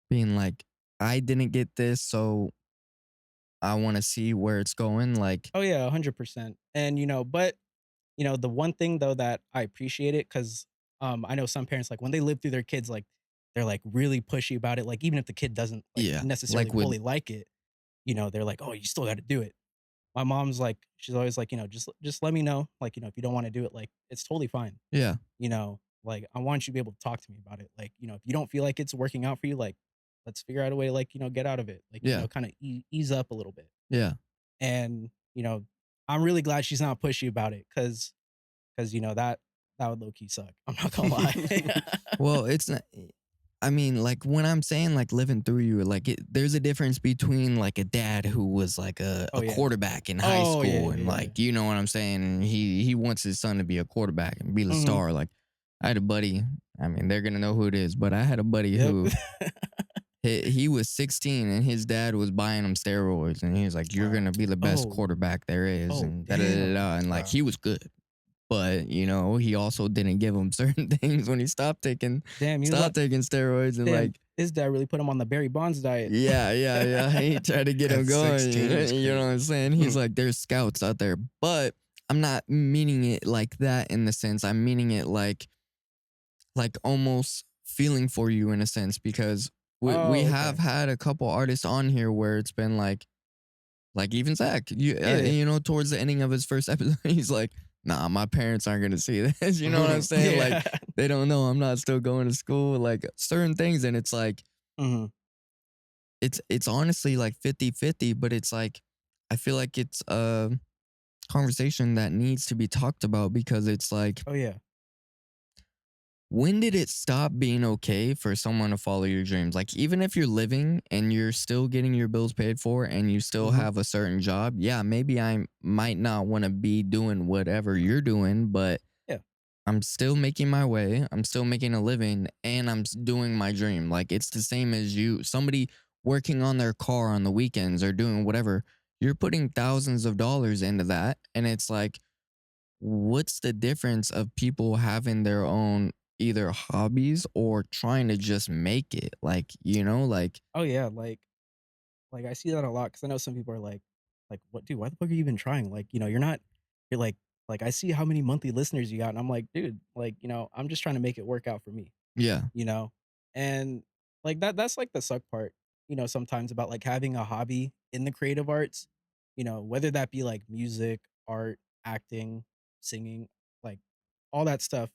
being like, I didn't get this, so I want to see where it's going? Like, Oh yeah, 100%. And but the one thing though that I appreciate it because I know some parents like when they live through their kids like they're like really pushy about it. Like even if the kid doesn't like yeah, necessarily like with, fully like it, they're like, oh, you still got to do it. My mom's like, she's always like, just let me know, like if you don't want to do it, like it's totally fine. yeah, Like I want you to be able to talk to me about it. Like if you don't feel like it's working out for you, like let's figure out a way to like get out of it. Like yeah, kind of ease up a little bit. yeah. And I'm really glad she's not pushy about it because that would low key suck. I'm not gonna lie. Well, it's not. I mean, like when I'm saying like living through you, like there's a difference between like a dad who was like Oh a yeah. quarterback in high Oh yeah, school yeah, and yeah. like you know what I'm saying, and he wants his son to be a quarterback and be the Mhm. star. Like I had a buddy. I mean, they're gonna know who it is, but I had a buddy Yep. who he was 16 and his dad was buying him steroids and he was like, "You're Wow. gonna be the best Oh, quarterback there is," oh and da da da damn. da. And like Wow. he was good, but he also didn't give him certain things when he Damn, you stopped let taking steroids and damn, like his dad really put him on the Barry Bonds diet. yeah, yeah, yeah. He tried to get him At going. 16 is You know what crazy. I'm saying? He's like, there's scouts out there, but I'm not meaning it like that in the sense. I'm meaning it like almost feeling for you in a sense because we Oh, have okay. had a couple artists on here where it's been like even Zach, Yeah. towards the ending of his first episode, he's like, nah, my parents aren't gonna see this. You know what I'm saying? Like Yeah. they don't know I'm not still going to school, like certain things, and it's like Mhm. it's honestly like 50-50, but it's like I feel like it's a conversation that needs to be talked about because it's like Oh yeah. when did it stop being okay for someone to follow your dreams? Like even if you're living and you're still getting your bills paid for and you still Mhm. have a certain job, yeah, maybe I might not want to be doing whatever you're doing, but Yeah. I'm still making my way. I'm still making a living and doing my dream. Like it's the same as somebody working on their car on the weekends or doing whatever. You're putting thousands of dollars into that. And it's like, what's the difference of people having their own either hobbies or trying to just make it? Like, Oh yeah, like I see that a lot because I know some people are like, "What, dude? Why the fuck are you even trying? Like, you're not. You're like I see how many monthly listeners you got, and I'm like, dude, like, I'm just trying to make it work out for me, yeah, you know, and like that's like the suck part, sometimes about like having a hobby in the creative arts, whether that be like music, art, acting, singing, like all that stuff.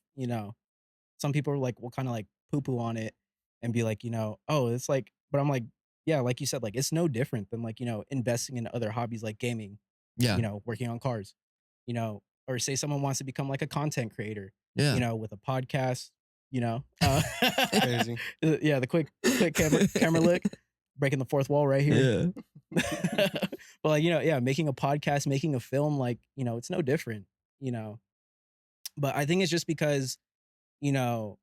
Some people are like will kind of like poo poo on it and be like, oh, it's like, but I'm like, yeah, like you said, like it's no different than like, investing in other hobbies like gaming, Yeah. working on cars, or say someone wants to become like a content creator, Yeah. with a podcast, Crazy. yeah, the quick camera lick, breaking the fourth wall right here. Yeah. But like, yeah, making a podcast, making a film, like, it's no different, you know. But I think it's just because, you know,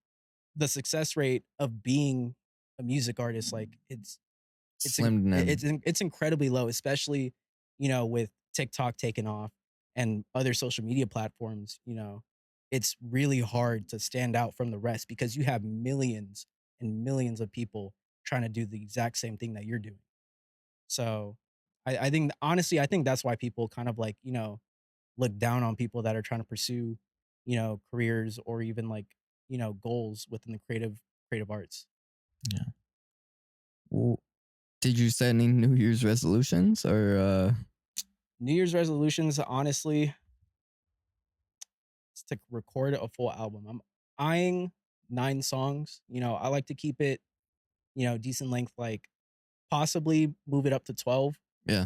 the success rate of being a music artist, like Slim to none. it's incredibly low, especially, with TikTok taking off and other social media platforms, it's really hard to stand out from the rest because you have millions and millions of people trying to do the exact same thing that you're doing. So I think honestly, I think that's why people kind of like, look down on people that are trying to pursue, careers or even like, goals within the creative arts. Yeah. Well, did you set any New Year's resolutions or New Year's resolutions, honestly, is to record a full album. I'm eyeing 9 songs. I like to keep it, decent length, like possibly move it up to 12. yeah.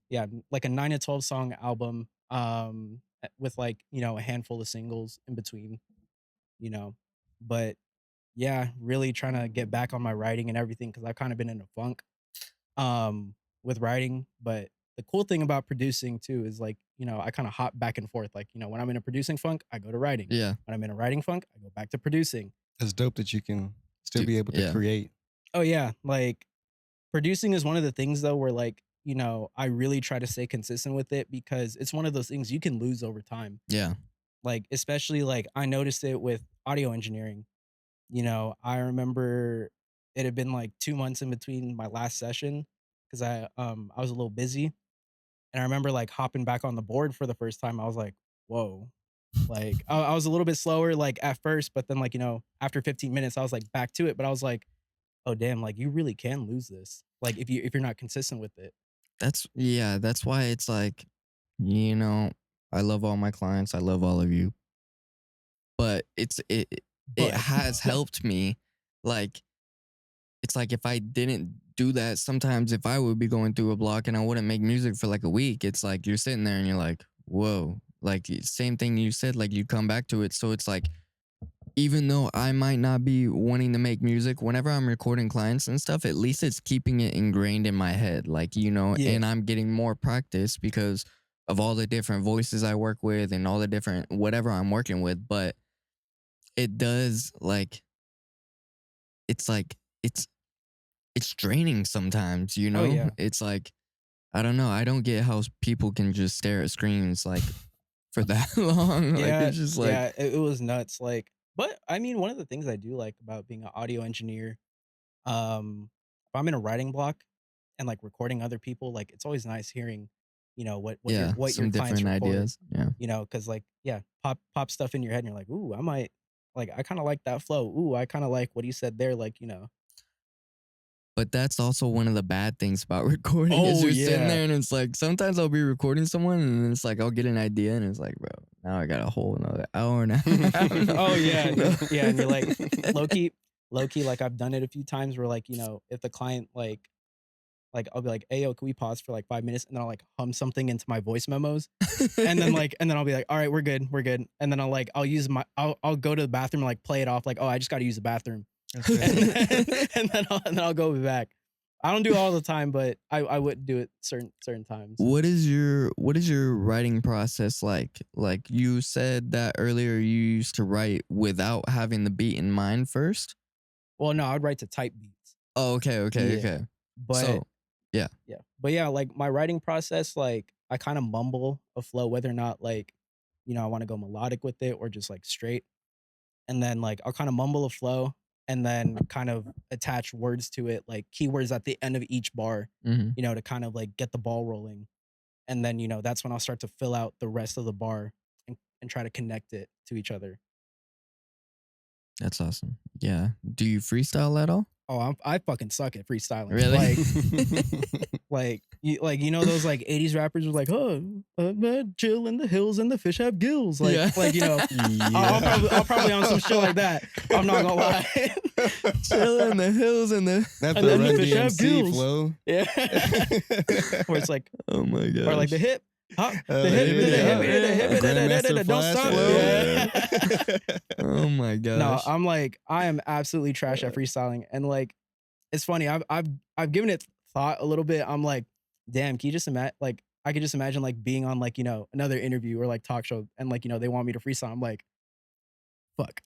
Yeah, like a 9 to 12 song album, with like, a handful of singles in between, you know. But yeah, really trying to get back on my writing and everything because I've kind of been in a funk with writing. But the cool thing about producing too is like, I kind of hop back and forth. Like, when I'm in a producing funk, I go to writing. Yeah. When I'm in a writing funk, I go back to producing. It's dope that you can still be able to Yeah. create. Oh yeah, like producing is one of the things though where like, I really try to stay consistent with it because it's one of those things you can lose over time. Yeah. Like especially like I noticed it with audio engineering. I remember it had been like 2 months in between my last session because I was a little busy. And I remember like hopping back on the board for the first time. I was like, whoa. Like I was a little bit slower like at first, but then like, after 15 minutes, I was like back to it. But I was like, oh damn, like you really can lose this. Like if you're not consistent with it. That's why it's like, you know, I love all my clients. I love all of you. But it But has helped me. Like, it's like if I didn't do that, sometimes if I would be going through a block and I wouldn't make music for like a week, it's like you're sitting there and you're like, whoa. Like same thing you said, like you come back to it. So it's like even though I might not be wanting to make music, whenever I'm recording clients and stuff, at least it's keeping it ingrained in my head. Like, yeah. and I'm getting more practice because of all the different voices I work with and all the different whatever I'm working with. But it does it's like it's draining sometimes, Oh yeah. It's like I don't know. I don't get how people can just stare at screens like for that long. Like Yeah, it's just like yeah, it was nuts. Like, but I mean, one of the things I do like about being an audio engineer, if I'm in a writing block and like recording other people, like it's always nice hearing, yeah, what your some clients different record, ideas. Yeah. because like yeah, pop stuff in your head, and you're like, ooh, I might like I kind of like that flow. Ooh, I kind of like what he said there. Like, But that's also one of the bad things about recording is oh you're sitting yeah, there and it's like sometimes I'll be recording someone and then it's like I'll get an idea and it's like, bro, now I got a whole another hour and a half. oh yeah, No. yeah, and you're like low key, like I've done it a few times where like if the client like I'll be like, "Hey, yo, can we pause for like 5 minutes?" And then I'll like hum something into my voice memos, and then I'll be like, "All right, we're good." And then I'll go to the bathroom and like play it off like, "Oh, I just got to use the bathroom," That's and crazy. then, and then I'll go back. I don't do it all the time, but I would do it certain times. What is your writing process like? Like you said that earlier you used to write without having the beat in mind first? Well, no, I would write to type beats. Oh, okay, okay, Yeah, okay. but So, yeah. yeah, but yeah, like my writing process, like I kind of mumble a flow, whether or not like I want to go melodic with it or just like straight. And then like I'll kind of mumble a flow and then kind of attach words to it, like keywords at the end of each bar, Mhm. to kind of like get the ball rolling. And then, that's when I'll start to fill out the rest of the bar and try to connect it to each other. That's awesome. Yeah. Do you freestyle at all? I fucking suck at freestyling. Really? Like you know those like 80s rappers were like, oh, chill in the hills and the fish have gills. Yeah. Like you know, I'll probably on some shit like that. I'm not gonna lie. Chill in the hills and the. Not And the then the Run fish have DMC gills. flow. Yeah. Where it's like, Oh my god. or like the hip. Hop, the yeah, hip, Grandmaster don't stop. Flash. Yeah. Oh my gosh. No, I'm like, I am absolutely trash at freestyling. And like, it's funny, I've given it thought a little bit. I'm like, damn, can you just imagine like I could just imagine like being on like, you know, another interview or like talk show and like, you know, they want me to freestyle. I'm like, fuck.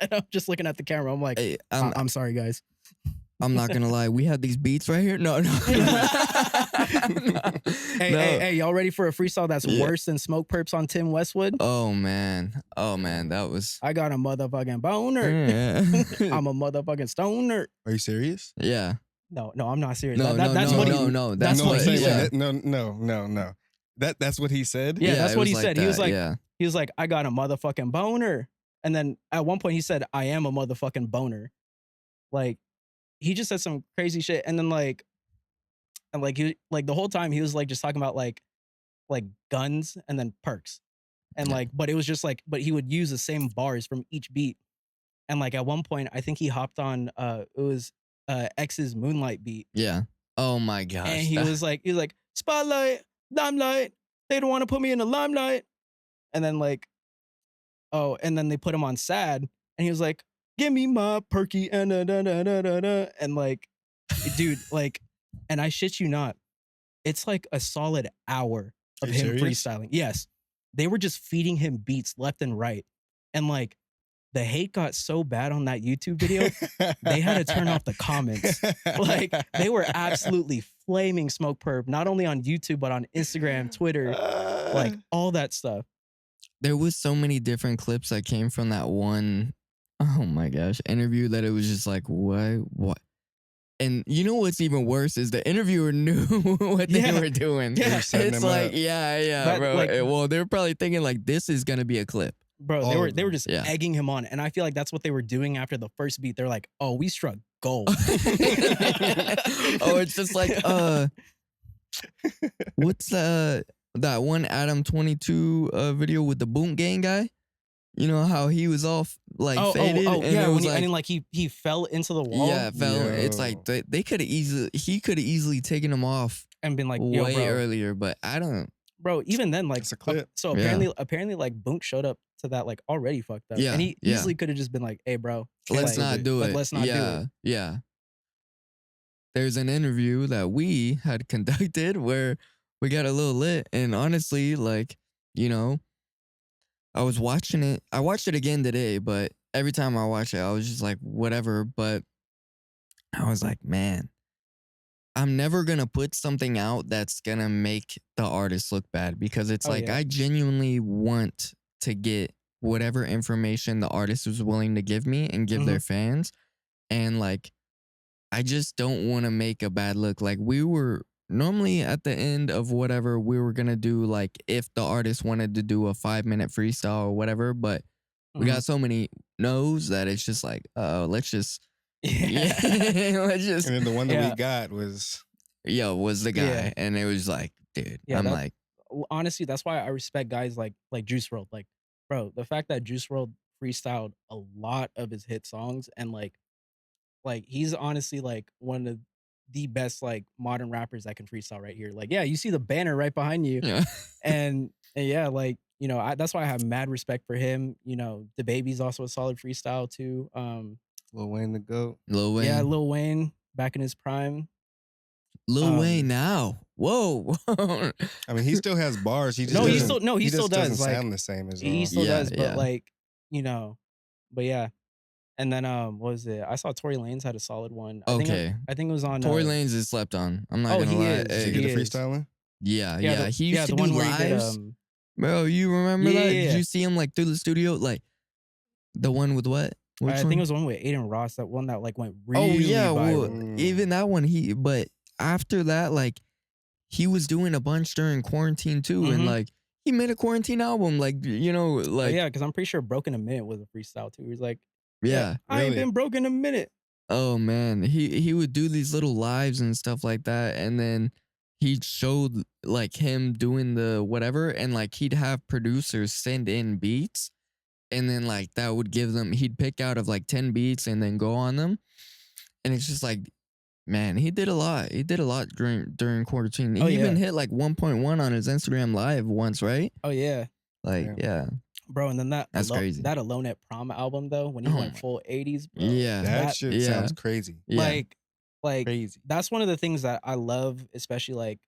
And I'm just looking at the camera. I'm like, Hey, I'm sorry, guys. I'm not gonna lie. We have these beats right here. No. Hey, y'all ready for a freestyle that's worse than Smoke Perps on Tim Westwood? Oh man, that was. I got a motherfucking boner. Yeah. I'm a motherfucking stoner. Are you serious? Yeah. No, I'm not serious. No, That's no, what no, he, no. that's That's what what he he said. said. No. That's what he said. Yeah, that's it what he said. He was that, like, yeah. he was like, I got a motherfucking boner. And then at one point he said, I am a motherfucking boner. Like, he just said some crazy shit. And then like, and like he like the whole time he was like just talking about like guns and then perks. And Yeah. like, but it was just like, but he would use the same bars from each beat. And like at one point, I think he hopped on it was X's Moonlight beat. Yeah. Oh my gosh. And he was like, spotlight, limelight. They don't want to put me in the limelight. And then like, oh, and then they put him on Sad, and he was like, give me my perky and and like, dude, like, and I shit you not, it's like a solid hour of Are you him serious? freestyling. Yes, they were just feeding him beats left and right, and like the hate got so bad on that YouTube video, they had to turn off the comments. Like they were absolutely flaming Smoke Perp, not only on YouTube but on Instagram, Twitter, like all that stuff. there was so many different clips that came from that one, oh my gosh, interview that it was just like, what? And you know what's even worse is the interviewer knew what they Yeah. were doing. Yeah. It's like, yeah, That, bro. like- Well, they're probably thinking like, this is gonna be a clip. Bro, All they of were them. just Yeah. egging him on, and I feel like that's what they were doing after the first beat. They're like, "Oh, we struck gold." Oh, it's just like, what's that one Adam 22 video with the Boom Gang guy? You know how he was all faded, and yeah, it was and then like he fell into the wall, yeah, it fell. It's Yo. like they could have he could have easily taken him off and been like, "Yo, way bro, earlier, but I don't. bro." Even then, like, It's a clip. so apparently, like Boonk showed up to that like already fucked up, Yeah, and he yeah. easily could have just been like, "Hey, bro, Let's like, not do like, it. let's not do it." Yeah. There's an interview that we had conducted where we got a little lit, and honestly, like, you know, I was watching it. I watched it again today, but every time I watch it, I was just like, whatever. But I was like, man, I'm never gonna put something out that's gonna make the artist look bad, because it's Oh, like yeah. I genuinely want to get whatever information the artist is willing to give me and give their fans. And like, I just don't want to make a bad look. Like, we were normally at the end of whatever we were gonna do, like if the artist wanted to do a 5-minute freestyle or whatever, but we got so many no's that it's just like, let's just Yeah. let's just And then the one that Yeah. we got was was the guy. Yeah. And it was like, dude, Yeah, I'm that- like, Honestly, that's why I respect guys like Juice WRLD. Like, bro, the fact that Juice WRLD freestyled a lot of his hit songs, and like he's honestly like one of the best like modern rappers that can freestyle right here. Like, yeah, you see the banner right behind you, yeah. and yeah, like, you know, that's why I have mad respect for him. You know, the Baby's also a solid freestyle too. Lil Wayne the GOAT. Lil Wayne. Yeah, Lil Wayne back in his prime. Lil Wayne now. Whoa. I mean, he still has bars. He just No, he doesn't- still he still just does. doesn't Like, sound the same as he all. still Yeah, does, but yeah. like, you know, but yeah. And then what was it? I saw Tory Lanez had a solid one. Okay. I think it was on Tory Lanez is slept on. I'm not Oh, gonna he lie. is. Did Hey, you get He the is. freestyling? yeah. He used to the do one where he did, lives. Bro, you remember Yeah, that? yeah, Did yeah. you see him like through the studio? Like the one with what? Which I one? think it was the one with Aiden Ross, that one that like went really Oh yeah, well, viral. even that one. But after that, like he was doing a bunch during quarantine too, and Mhm. like he made a quarantine album. Like, you know, But like yeah, because I'm pretty sure Broken a Minute was a freestyle too. He's like, yeah. I ain't Really? been broken a minute. Oh man, he would do these little lives and stuff like that, and then he'd show like him doing the whatever, and like he'd have producers send in beats, and then like that would give them. He'd pick out of like 10 beats and then go on them, and it's just like, man, he did a lot. He did a lot during quarantine. Oh He even yeah. hit like 1.1 on his Instagram live once, right? Oh yeah. Like, Yeah. yeah, Bro, and then that's crazy. that Alone at Prom album though, when he Oh went my, full 80s, bro. yeah, That That shit yeah, sounds crazy. yeah, like like Crazy. that's one of the things that I love, especially like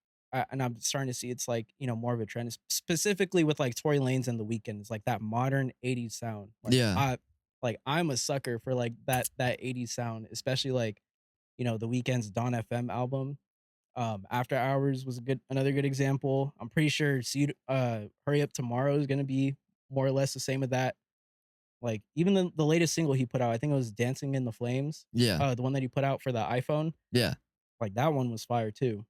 and I'm starting to see it's like, more of a trend, specifically with like Tory Lanez and The Weeknd. It's like that modern 80s sound. yeah, I'm a sucker for like that 80s sound, especially like, The Weeknd's Dawn FM album. After Hours was another good example. I'm pretty sure Hurry Up Tomorrow is gonna be more or less the same with that. Like even the latest single he put out, I think it was Dancing in the Flames. yeah, The one that he put out for the iPhone. yeah. Like that one was fire too.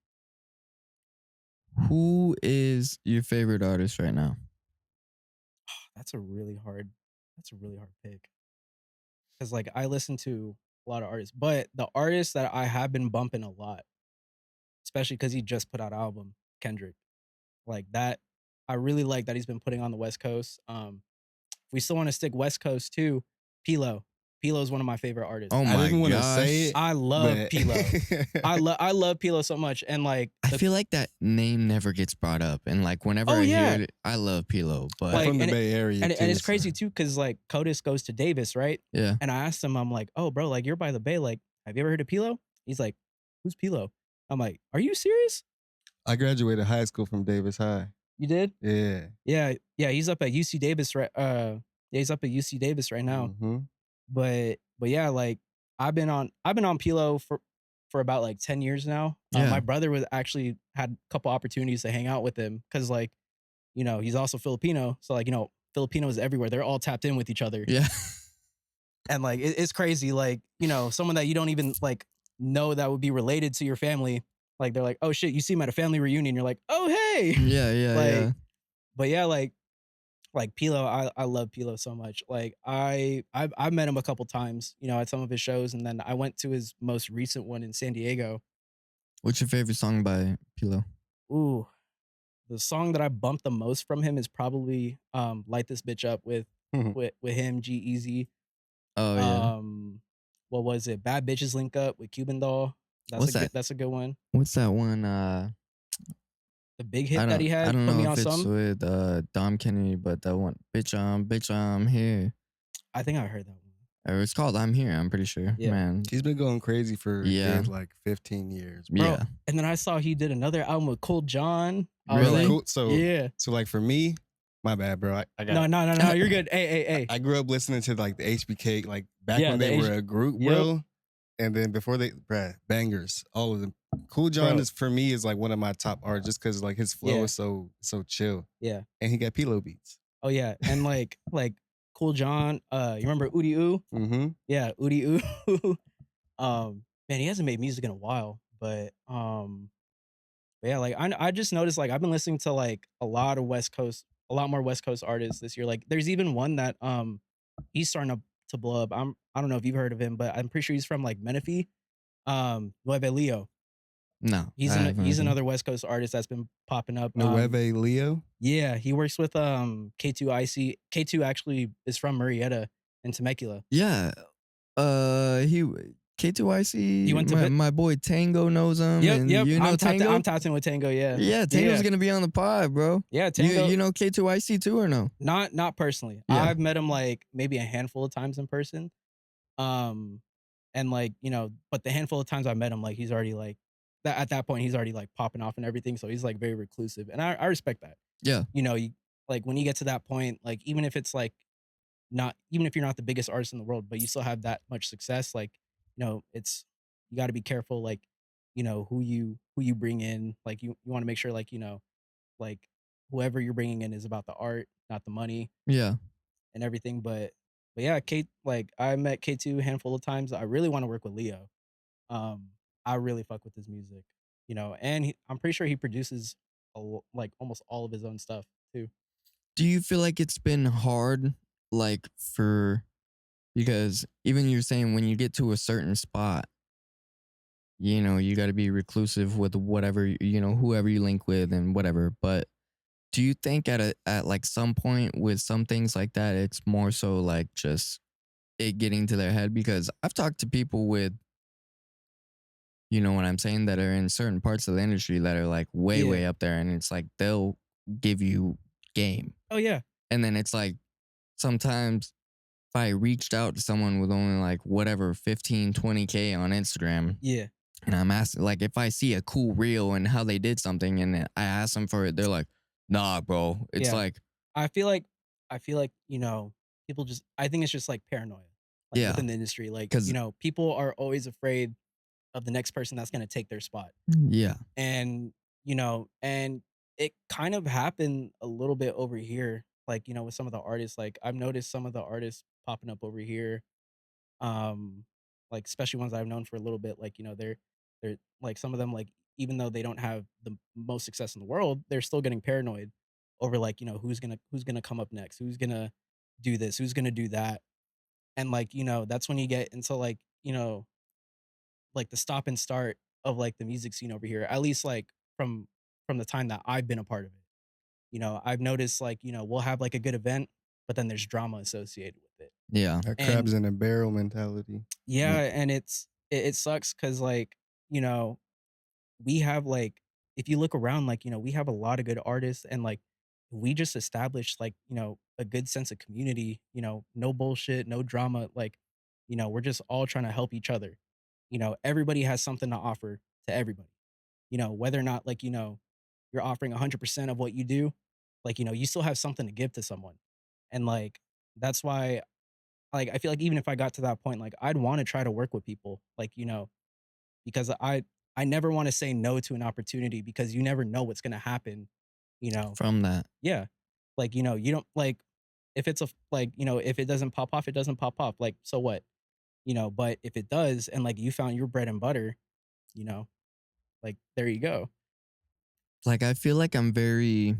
Who is your favorite artist right now? That's a really hard pick. Because like I listen to a lot of artists, but the artist that I have been bumping a lot, especially because he just put out an album, Kendrick. Like that, I really like that he's been putting on the West Coast. If we still want to stick West Coast too, Pilo. Pilo is one of my favorite artists. Oh I my didn't want to say gosh. it, I love but Pilo. I love Pilo so much, and like I feel like that name never gets brought up. And like whenever oh I hear yeah, it, I love Pilo. But like from the Bay Area and too. it's So. crazy too because like Codis goes to Davis, right? yeah. And I asked him, I'm like, oh bro, like you're by the Bay, like have you ever heard of Pilo? He's like, who's Pilo? I'm like, are you serious? I graduated high school from Davis High. You did? Yeah. Yeah. He's up at UC Davis, right? Yeah, he's up at UC Davis right now. Mm-hmm. But yeah, like I've been on Pilo for about like 10 years now. Yeah. My brother was actually had a couple opportunities to hang out with him because like, he's also Filipino. So like, Filipinos everywhere. They're all tapped in with each other. Yeah. And like it's crazy. Like, someone that you don't even like know that would be related to your family. Like they're like, oh shit, you see him at a family reunion. You're like, oh hey. Yeah. Yeah. Like, yeah. but yeah, like Pilo, I love Pilo so much. Like I've met him a couple times, at some of his shows, and then I went to his most recent one in San Diego. What's your favorite song by Pilo? Ooh, the song that I bumped the most from him is probably "Light This Bitch Up" with him, G Easy. Oh yeah. What was it? Bad Bitches Link Up with Cuban Doll. What's that? That's a good one. What's that one? The big hit that he I had, don't Put know Me if on it's Some. with Dom Kennedy, but that one, bitch, I'm here. I think I heard that one. Or it's called I'm Here, I'm pretty sure. Yeah. Man. He's been going crazy for Yeah. like 15 years. Bro, Yeah. and then I saw he did another album with Cool John. I was Really? like, Cool. So yeah. So like for me, my bad, bro. I got No, you're good. Hey. I grew up listening to like the HBK, like back Yeah, when the they were a group, bro. And then before bangers, all of them. Cool John Bro. is for me is like one of my top artists just because like his flow Yeah. is so chill. Yeah. And he got Pilo beats. Oh yeah. And like Cool John, you remember Udi Oo? Mm-hmm. Yeah, Udi Oo. Man, he hasn't made music in a while, but yeah, like I just noticed like I've been listening to like a lot more West Coast artists this year. Like there's even one that he's starting to blow up. I don't know if you've heard of him, but I'm pretty sure he's from like Menifee. Nueve Leo. No. He's I haven't heard another West Coast artist that's been popping up. Nueve Leo. Yeah, he works with K2IC. K2 actually is from Murrieta in Temecula. Yeah. He K2IC. He went to my boy Tango knows him. Yep. And you know Tango? I'm tapping with Tango. Yeah. Yeah, Tango's gonna be on the pod, bro. Yeah, Tango. You know K2IC too or no? Not personally. Yeah. I've met him like maybe a handful of times in person. And like, but the handful of times I met him, like he's already like that at that point he's already like popping off and everything. So he's like very reclusive. And I respect that. Yeah. You like when you get to that point, like even if it's like even if you're not the biggest artist in the world, but you still have that much success, like, it's you gotta be careful, like, who you bring in. Like you want to make sure like, like whoever you're bringing in is about the art, not the money Yeah. and everything. But yeah, like I met K2 a handful of times. I really want to work with Leo. I really fuck with his music, and I'm pretty sure he produces like almost all of his own stuff too. Do you feel like it's been hard, like for because even you're saying when you get to a certain spot, you got to be reclusive with whatever, whoever you link with and whatever. But do you think at like some point with some things like that, it's more so like just it getting to their head? Because I've talked to people with, what I'm saying, that are in certain parts of the industry that are like way, Yeah. way up there. And it's like they'll give you game. Oh yeah. And then it's like sometimes if I reached out to someone with only like whatever 15, 20K on Instagram, Yeah. and I'm asking, like, if I see a cool reel and how they did something and I ask them for it, they're like, nah, bro. It's Yeah. like, I feel like people just I think it's just like paranoia, like yeah, within the industry. Like, because, people are always afraid of the next person that's gonna take their spot. yeah, And it kind of happened a little bit over here, like, with some of the artists. Like I've noticed some of the artists popping up over here, um, like especially ones I've known for a little bit, like, they're like some of them, like, even though they don't have the most success in the world, they're still getting paranoid over like, who's gonna come up next, who's gonna do this, who's gonna do that. And like, that's when you get into like the stop and start of like the music scene over here, at least like from the time that I've been a part of it. I've noticed like, we'll have like a good event, but then there's drama associated with it. yeah. That And crabs in a barrel mentality. yeah, and it sucks because like, you know, we have like if you look around, like, we have a lot of good artists, and like we just established like, a good sense of community, no bullshit, no drama, like, we're just all trying to help each other. Everybody has something to offer to everybody. Whether or not like, you're offering 100% of what you do, like, you still have something to give to someone. And like that's why, like, I feel like even if I got to that point, like I'd want to try to work with people, like, because I never want to say no to an opportunity because you never know what's going to happen, you know. From that. Yeah. Like, you don't like if it's like, if it doesn't pop off, it doesn't pop off. Like, so what? But if it does and like you found your bread and butter, you know, like there you go. Like, I feel like I'm very,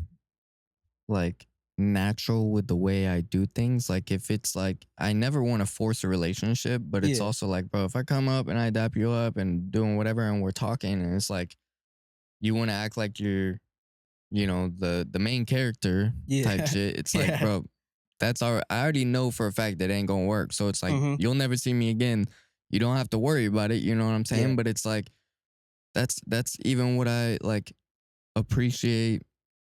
like, natural with the way I do things. Like, if it's like, I never want to force a relationship, but it's Yeah. also like, bro, if I come up and I dap you up and doing whatever and we're talking and it's like, you want to act like you're, the main character type Yeah. shit. It's like, Yeah. bro, I already know for a fact that ain't gonna work. So it's like, Mhm. you'll never see me again. You don't have to worry about it. You know what I'm Yeah. saying? But it's like, that's even what I like appreciate,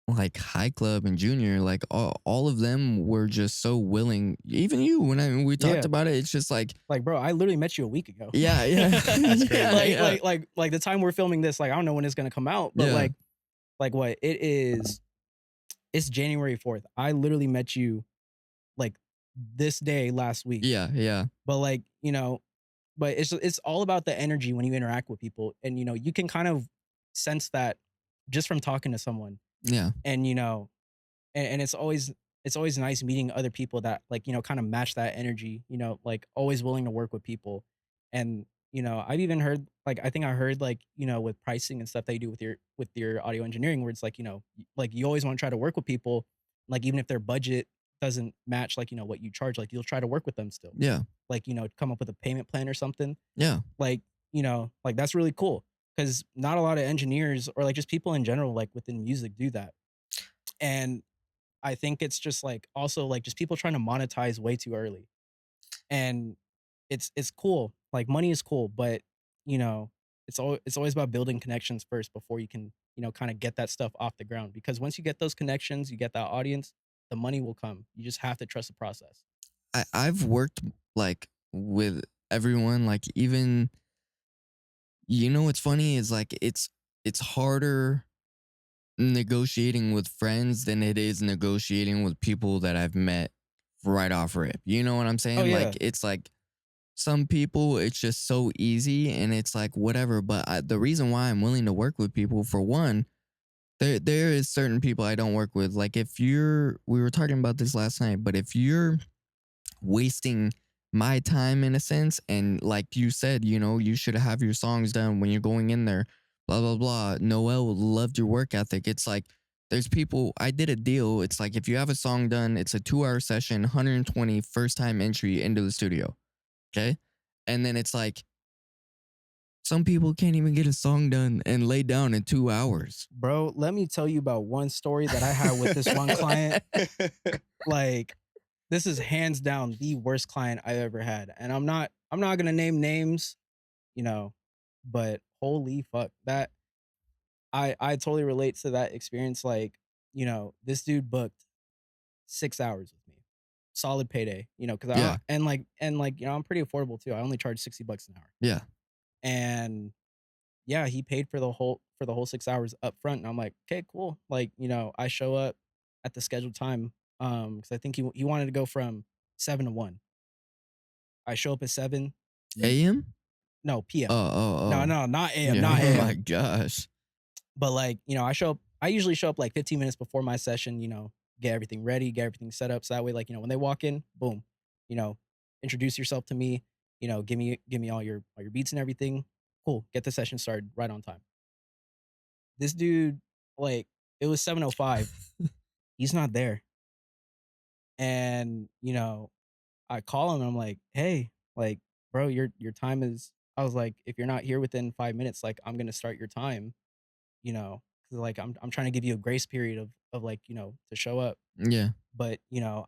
like High Club and Junior, like all of them were just so willing. Even you, when we talked Yeah. about it, it's just like, Like, bro, I literally met you a week ago. yeah, yeah, That's crazy. yeah, like yeah, like like like the time we're filming this, like I don't know when it's gonna come out, but yeah, like what it is, it's January 4th. I literally met you like this day last week. yeah, yeah, But like, but it's all about the energy when you interact with people. And you can kind of sense that just from talking to someone. yeah. And and it's always nice meeting other people that like, kind of match that energy, like always willing to work with people. And I've even heard, like, I think I heard, like, with pricing and stuff that you do with your audio engineering, where it's like, like you always want to try to work with people, like even if their budget doesn't match, like, what you charge, like you'll try to work with them still, Yeah, like, come up with a payment plan or something. yeah. Like, like that's really cool because not a lot of engineers or like just people in general, like within music, do that. And I think it's just like also like just people trying to monetize way too early. And it's cool. Like money is cool, but you know, it's always about building connections first before you can, kind of get that stuff off the ground. Because once you get those connections, you get that audience, the money will come. You just have to trust the process. I've worked like with everyone, like even, what's funny is like it's harder negotiating with friends than it is negotiating with people that I've met right off rip. You know what I'm Oh saying? yeah. Like it's like some people it's just so easy and it's like whatever. But the reason why I'm willing to work with people, for one, there is certain people I don't work with. Like if we were talking about this last night, but if you're wasting my time in a sense, and like you said, you should have your songs done when you're going in there, blah blah blah. Noel loved your work ethic. It's like there's people, I did a deal. It's like if you have a song done, it's a 2 hour session, 120 first time entry into the studio. Okay. And then it's like some people can't even get a song done and lay down in 2 hours. Bro, let me tell you about one story that I had with this one client. Like, this is hands down the worst client I ever had. And I'm not gonna name names, you know, but holy fuck. That I totally relate to that experience. Like, this dude booked 6 hours with me. Solid payday, because Yeah. I'm pretty affordable too. I only charge $60 an hour. Yeah. And yeah, he paid for the whole 6 hours up front. And I'm like, okay, cool. Like, I show up at the scheduled time. Because I think he wanted to go from 7 to 1. I show up at 7. AM? No, Oh, PM. oh, No, oh. no, not AM, Yeah. not Oh my AM. gosh. But I usually show up like 15 minutes before my session, get everything ready, get everything set up. So that way, like, when they walk in, boom, you know, introduce yourself to me, give me all your beats and everything. Cool. Get the session started right on time. This dude, like, it was 7:05. He's not there. And, I call him and I'm like, hey, like, bro, your time is, I was like, if you're not here within 5 minutes, like, I'm gonna start your time, 'cause, like, I'm trying to give you a grace period of like, to show up. Yeah. But,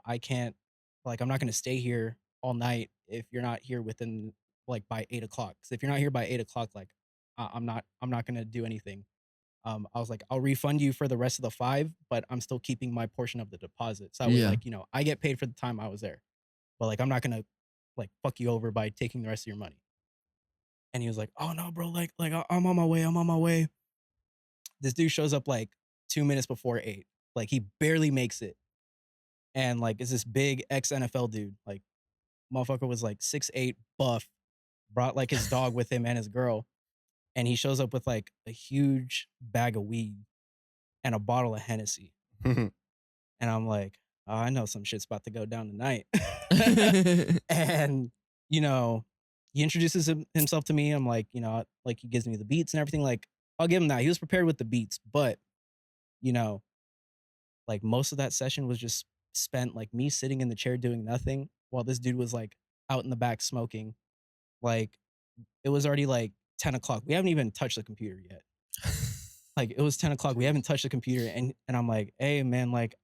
I can't, like, I'm not gonna stay here all night if you're not here within, like, by 8 o'clock. Because if you're not here by 8 o'clock, like, I'm not gonna do anything. I was like, I'll refund you for the rest of the 5, but I'm still keeping my portion of the deposit. So that way, Yeah. like, I get paid for the time I was there. But, like, I'm not gonna, like, fuck you over by taking the rest of your money. And he was like, "Oh no, bro, like I'm on my way. I'm on my way." This dude shows up like 2 minutes before 8. Like, he barely makes it. And, like, it's this big ex NFL dude. Like, motherfucker was like 6'8", buff, brought like his dog with him and his girl. And he shows up with like a huge bag of weed and a bottle of Hennessy. And I'm like, oh, I know some shit's about to go down tonight. And, you know, he introduces himself to me. I'm like, like, he gives me the beats and everything. Like, I'll give him that. He was prepared with the beats, but, you know, like, most of that session was just spent like me sitting in the chair doing nothing while this dude was like out in the back smoking. Like, it was already like 10 o'clock. We haven't even touched the computer yet. Like, it was 10 o'clock. We haven't touched the computer. And I'm like, hey, man, like,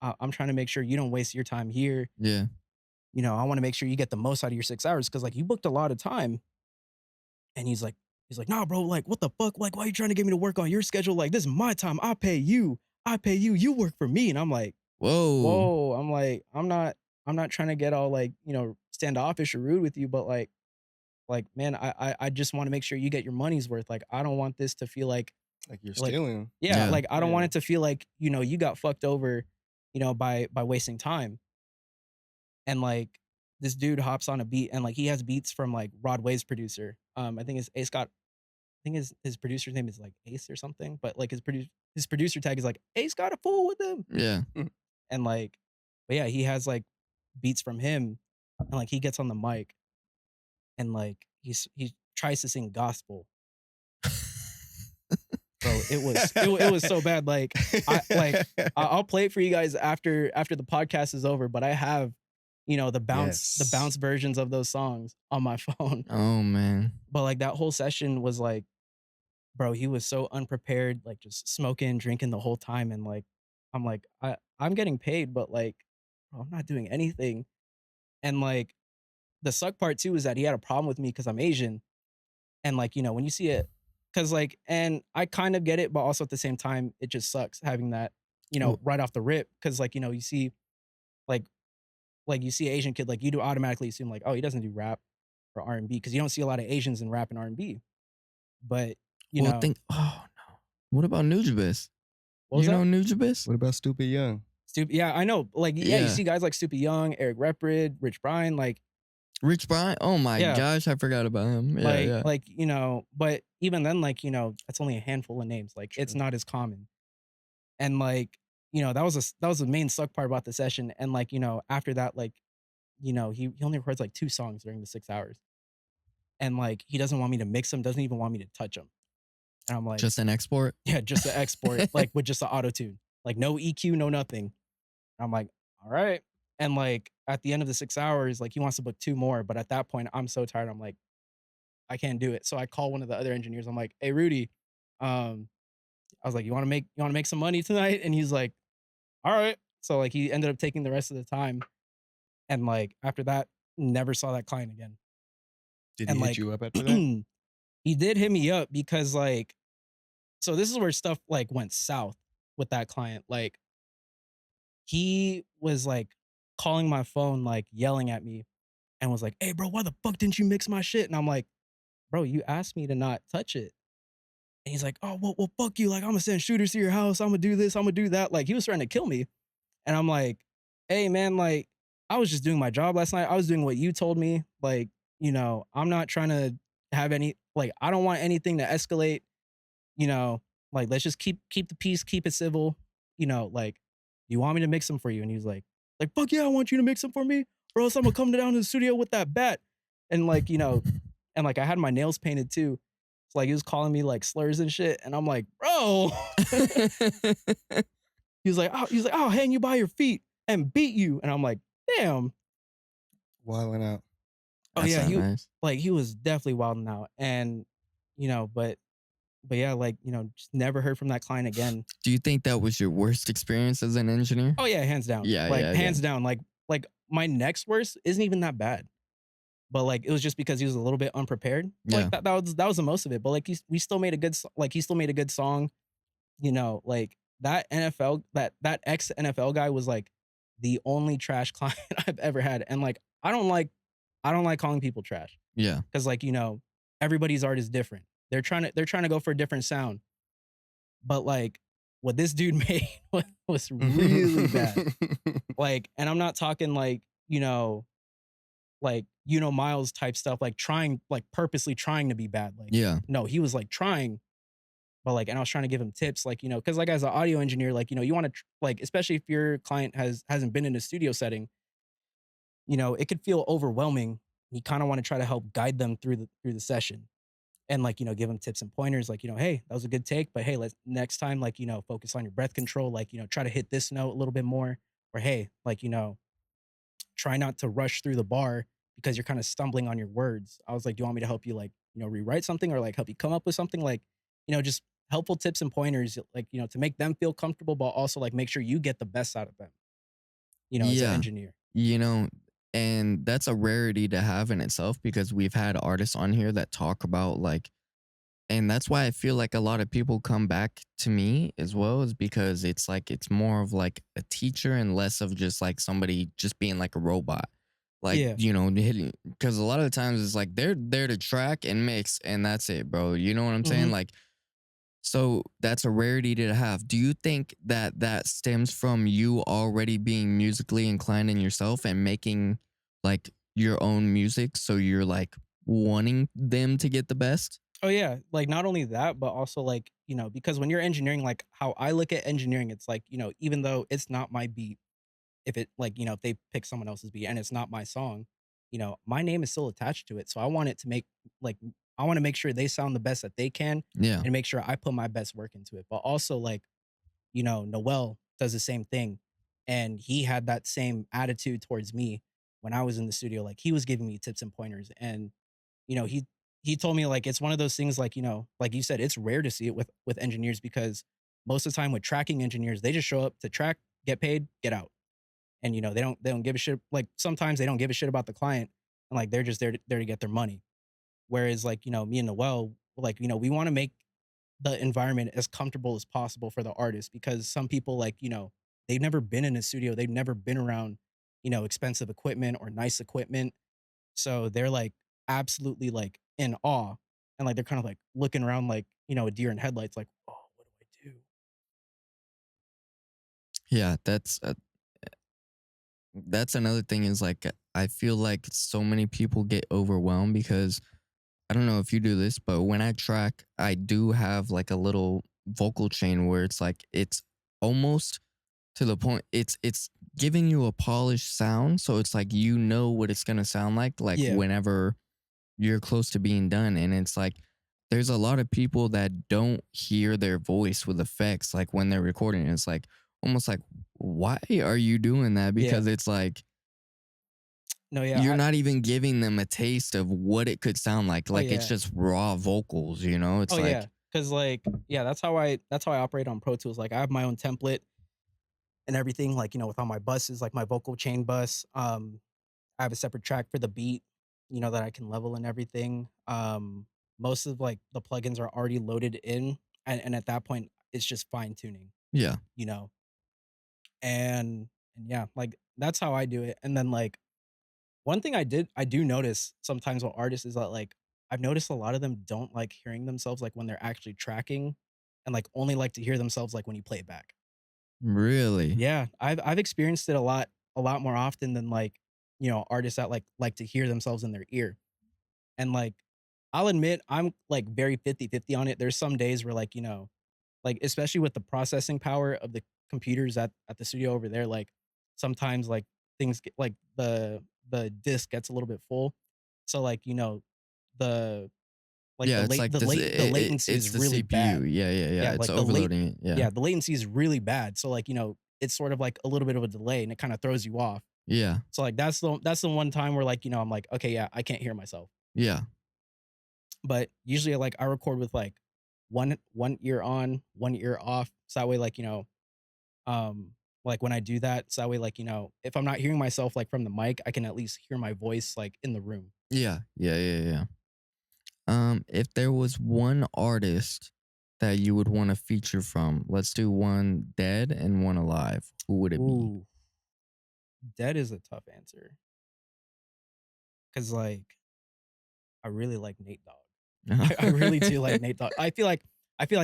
I'm trying to make sure you don't waste your time here. Yeah. I want to make sure you get the most out of your 6 hours because, like, you booked a lot of time. And he's like, nah, bro, like, what the fuck? Like, why are you trying to get me to work on your schedule? Like, this is my time. I pay you. I pay you. You work for me. And I'm like, Whoa. whoa. I'm like, I'm not trying to get all like, standoffish or rude with you, but like, man, I just want to make sure you get your money's worth. Like, I don't want this to feel like, Like you're like, stealing. yeah, Yeah. like, I don't want Yeah. it to feel like, you got fucked over, by wasting time. And, like, this dude hops on a beat and, like, he has beats from, like, Rod Wave's producer. I think his Ace got I think his producer's name is, like, Ace or something, but, like, his producer tag is, like, "Ace got a fool with him." Yeah. And, like, but yeah, he has, like, beats from him, and, like, he gets on the mic and, like, he tries to sing gospel. Bro, it was so bad. Like, I'll play it for you guys after the podcast is over, but I have, the bounce Yes. versions of those songs on my phone. Oh man. But, like, that whole session was like, bro, he was so unprepared, like, just smoking, drinking the whole time. And, like, I'm like, I'm getting paid, but, like, bro, I'm not doing anything. And, like, the suck part too is that he had a problem with me because I'm Asian. And, like, when you see it, because, like, and I kind of get it, but also at the same time, it just sucks having that, Well, right off the rip. Because, like, you see, like, you see an Asian kid, like, you do automatically assume, like, oh, he doesn't do rap or R&B because you don't see a lot of Asians in rap and R&B. But, Well, oh no. What about Nujabes? what was You know that? Nujabes? what about Stupid Young? Stupid. Yeah, I know. Like, yeah, you Yeah. see guys like Stupid Young, Eric Reprid, Rich Brian, like, Rich Brian? Oh my yeah, gosh, I forgot about him. Yeah, yeah. but even then, like, that's only a handful of names. Like, it's True. not as common. And, like, that was the main suck part about the session. And, like, after that, like, he only records like 2 songs during the 6 hours. And, like, he doesn't want me to mix them, doesn't even want me to touch them. And I'm like, Just an export? yeah, just to export, like, with just the auto tune. like no EQ, no nothing. I'm like, all right. And like at the end of the 6 hours, like he wants to book two more. But at that point, I'm so tired. I'm like, I can't do it. So I call one of the other engineers. I'm like, hey Rudy, um, I was like, you want to make some money tonight? And he's like, all right. So like he ended up taking the rest of the time. And like after that, never saw that client again. Did he And hit like you up after that? he did hit me up because like, so this is where stuff like went south with that client. Like he was like calling my phone, like yelling at me and was like, hey bro, why the fuck didn't you mix my shit? And I'm like, bro, you asked me to not touch it. And he's like, oh, well, fuck you. Like, I'm gonna send shooters to your house. I'm gonna do this. I'm gonna do that. Like, he was trying to kill me. And I'm like, hey, man, like, I was just doing my job last night. I was doing what you told me. Like, I'm not trying to have any, like, I don't want anything to escalate, you know, like, let's just keep the peace, keep it civil, like, you want me to mix them for you? And he was like, fuck yeah, I want you to mix them for me, or else I'm gonna come down to the studio with that bat. And like, and like I had my nails painted too. So like he was calling me like slurs and shit. And I'm like, bro. He's like, I'll hang you by your feet and beat you. And I'm like, damn. Wilding out. Oh That's yeah, not nice. he was definitely wilding out. And but yeah, like, just never heard from that client again. Do you think that was your worst experience as an engineer? Oh yeah, hands down. Yeah, Like yeah, yeah. hands down. Like my next worst isn't even that bad. But like it was just because he was a little bit unprepared. Yeah. Like that was the most of it. But like we still made a good like he still made a good song. Like that NFL that ex NFL guy was like the only trash client I've ever had. And like I don't like calling people trash Yeah. because like everybody's art is different. They're trying to go for a different sound. But like what this dude made was really bad. Like, and I'm not talking like, Miles type stuff, like trying, like purposely trying to be bad. Like, Yeah. no, he was like trying, but like, and I was trying to give him tips, like, because like as an audio engineer, like, you want to like, especially if your client hasn't been in a studio setting, it could feel overwhelming. You kind of want to try to help guide them through the session and like, give them tips and pointers, like, hey, that was a good take, but hey, let's next time, like, focus on your breath control, like, try to hit this note a little bit more, or hey, like, try not to rush through the bar because you're kind of stumbling on your words. I was like, do you want me to help you like, rewrite something or like help you come up with something like, just helpful tips and pointers, like, to make them feel comfortable, but also like make sure you get the best out of them, as an Yeah. engineer. You know, and that's a rarity to have in itself because we've had artists on here that talk about like, and that's why I feel like a lot of people come back to me as well, is because it's like it's more of like a teacher and less of just like somebody just being like a robot. Like, Yeah. hitting, because a lot of the times it's like they're there to track and mix and that's it, bro. You know what I'm saying? Hmm. Like, so that's a rarity to have. Do you think that that stems from you already being musically inclined in yourself and making like your own music? So you're like wanting them to get the best? Oh yeah. Like not only that, but also like, because when you're engineering, like how I look at engineering, it's like, even though it's not my beat, if it like, if they pick someone else's beat and it's not my song, my name is still attached to it. So I want it to make like I want to make sure they sound the best that they can Yeah. and make sure I put my best work into it. But also like, Noel does the same thing. And he had that same attitude towards me when I was in the studio. Like he was giving me tips and pointers. And, he told me like it's one of those things like, like you said, it's rare to see it with engineers because most of the time with tracking engineers, they just show up to track, get paid, get out. And they don't give a shit. Like sometimes they don't give a shit about the client, and like they're just there to get their money. Whereas like me and Noel, like we want to make the environment as comfortable as possible for the artist because some people like they've never been in a studio, they've never been around expensive equipment or nice equipment, so they're like absolutely like in awe, and like they're kind of like looking around like a deer in headlights, like oh, what do I do? Yeah. That's another thing is like, I feel like so many people get overwhelmed because I don't know if you do this, but when I track, I do have like a little vocal chain where it's like it's almost to the point it's giving you a polished sound, so it's like what it's gonna sound like Yeah. whenever you're close to being done, and it's like there's a lot of people that don't hear their voice with effects like when they're recording. It's like, almost like, why are you doing that? Yeah. Because it's like No, yeah. you're not even giving them a taste of what it could sound like. Oh Like it's yeah. just raw vocals, you know? Oh It's yeah. like, Cause like, yeah, that's how I operate on Pro Tools. Like I have my own template and everything, like, with all my buses, like my vocal chain bus. I have a separate track for the beat, that I can level and everything. Most of like the plugins are already loaded in, and at that point, it's just fine tuning, yeah, you know. And yeah, like that's how I do it. And then like one thing I do notice sometimes with artists is that like I've noticed a lot of them don't like hearing themselves like when they're actually tracking, and like only like to hear themselves like when you play it back. really. Yeah, I've experienced it a lot more often than like, artists that like to hear themselves in their ear. And like I'll admit I'm like very 50-50 on it. There's some days where like, like especially with the processing power of the computers at the studio over there, like sometimes like things get like the disk gets a little bit full. So like, the like Yeah, it's like this. the latency It's is the really CPU. bad. Yeah, yeah, yeah. Yeah, It's like overloading it. Yeah, the latency is really bad. So like, it's sort of like a little bit of a delay and it kind of throws you off. yeah, So like that's the one time where like, I'm like, okay, yeah, I can't hear myself. yeah, But usually like I record with like one ear on, one ear off. So that way like, um like when I do that, so that way like, if I'm not hearing myself like from the mic, I can at least hear my voice like in the room. yeah, yeah, yeah, yeah. If there was one artist that you would want to feature from, let's do one dead and one alive. Who would it be? Ooh, dead is a tough answer. Cause like I really like Nate Dogg. I really do like Nate Dogg. I feel like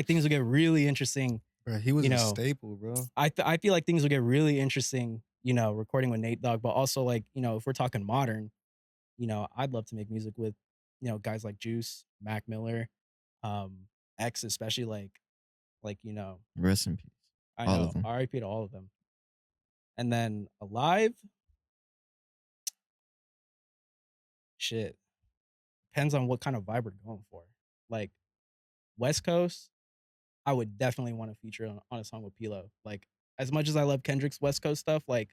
things will get really interesting, Bro, he was you a know. staple, bro. I feel like things will get really interesting, recording with Nate Dogg, but also like, if we're talking modern, I'd love to make music with, guys like Juice, Mac Miller, X, especially like, Rest in peace, I all know, of them. RIP to all of them. And then alive, shit, depends on what kind of vibe we're going for. Like West Coast, I would definitely want to feature on a song with Pilo. Like as much as I love Kendrick's West Coast stuff, like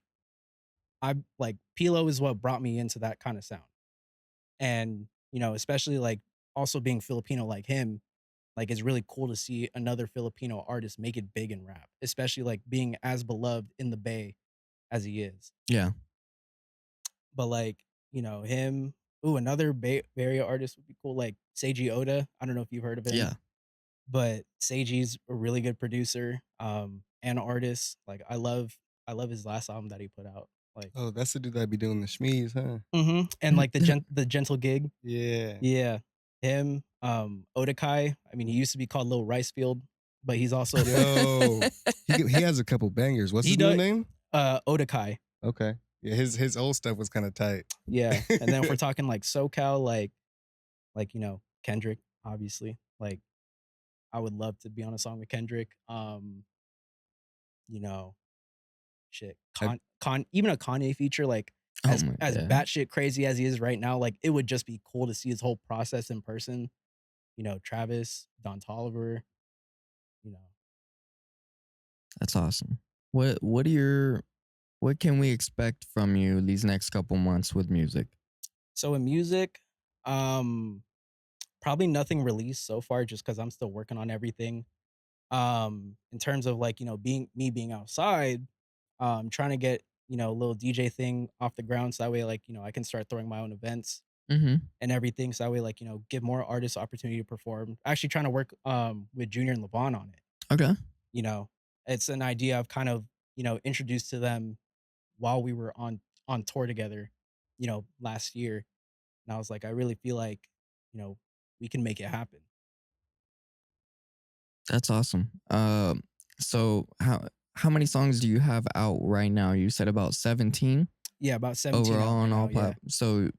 I like Pilo is what brought me into that kind of sound. And, especially like also being Filipino like him, like it's really cool to see another Filipino artist make it big in rap, especially like being as beloved in the Bay as he is. Yeah, But like, him, ooh, another Bay Area artist would be cool, like Seiji Oda. I don't know if you've heard of him, yeah. but Seiji's a really good producer, and artist. Like I love his last album that he put out. Like, Oh, that's the dude that be doing the schmees, huh? and like the gentle gig. Yeah. Yeah, him, Odakai. I mean, he used to be called Lil Ricefield, but he's also Yo, he has a couple bangers. What's he his new does name? Odakai. Okay. Yeah, his old stuff was kind of tight. Yeah, and then if we're talking like SoCal, like Kendrick, obviously. Like I would love to be on a song with Kendrick. You know, shit, I, even a Kanye feature, like Oh my, as yeah. batshit crazy as he is right now, like it would just be cool to see his whole process in person. Travis, Don Toliver, you know. That's awesome. What are your what can we expect from you these next couple months with music? So in music, um, probably nothing released so far, just because I'm still working on everything. In terms of like, being outside, trying to get, a little DJ thing off the ground. So that way, like, I can start throwing my own events Mm-hmm. and everything. So that way, like, give more artists opportunity to perform. Actually trying to work with Junior and Levon on it. Okay. You know, it's an idea I've kind of, introduced to them while we were on tour together, last year. And I was like, I really feel like, you know, we can make it happen. That's awesome. So how many songs do you have out right now? You said about 17 Yeah, about 17 overall out right on now. all Yeah. platforms. So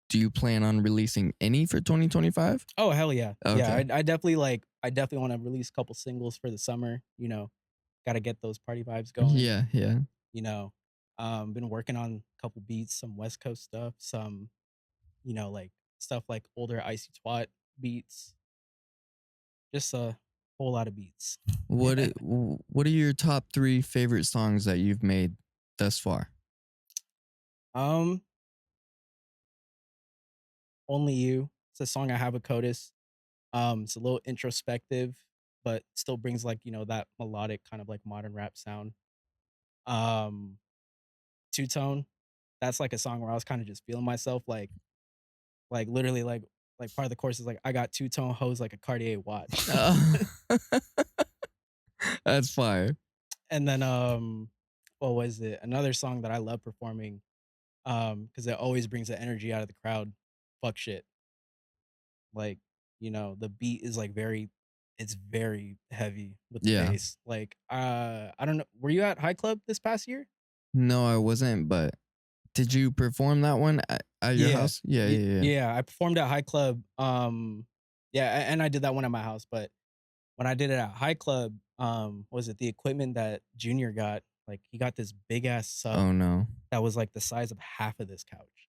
do you plan on releasing any for 2025? Oh, hell yeah. Yeah, Okay. I definitely wanna release a couple singles for the summer, gotta get those party vibes going, Yeah, yeah. you know? Been working on a couple beats, some West Coast stuff, some, like, stuff like older Icy Twat beats, just a whole lot of beats. What are your top 3 favorite songs that you've made thus far? Um, Only You. It's a song I have with Codis. It's a little introspective, but still brings like, that melodic kind of like modern rap sound. Um, Two Tone. That's like a song where I was kind of just feeling myself, like literally like part of the course is like I got two-tone hose like a Cartier watch. Uh, that's fire. And then what was it? Another song that I love performing, because it always brings the energy out of the crowd. Fuck shit. Like, the beat is like it's very heavy with the Yeah. bass. Like, I don't know. Were you at High Club this past year? No, I wasn't, but did you perform that one at your Yeah. house? Yeah, yeah, yeah. Yeah, I performed at High Club. Yeah, and I did that one at my house, but when I did it at High Club, was it the equipment that Junior got? Like he got this big ass sub Oh no. that was like the size of half of this couch.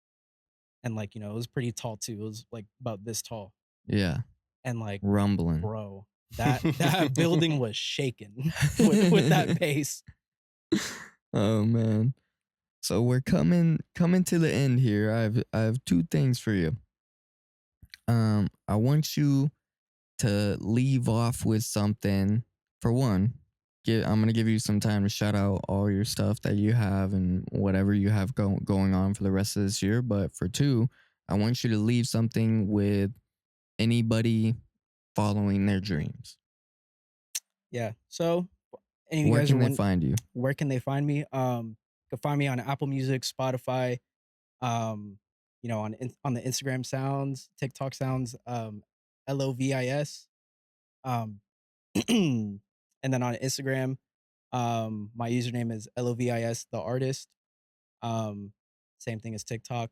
And like, it was pretty tall too. It was like about this tall. Yeah. And like, Rumbling. bro, that building was shaking with that bass. Oh man. So we're coming to the end here. I have 2 things for you. I want you to leave off with something. For one, I'm gonna give you some time to shout out all your stuff that you have and whatever you have going on for the rest of this year. But for two, I want you to leave something with anybody following their dreams. Yeah. So any of you Where guys are can they one, find you? where can they find me? You can find me on Apple Music, Spotify, um, on the Instagram sounds, TikTok sounds, LoVis. Um, and then on Instagram, my username is LoVis the artist. Um, Same thing as TikTok.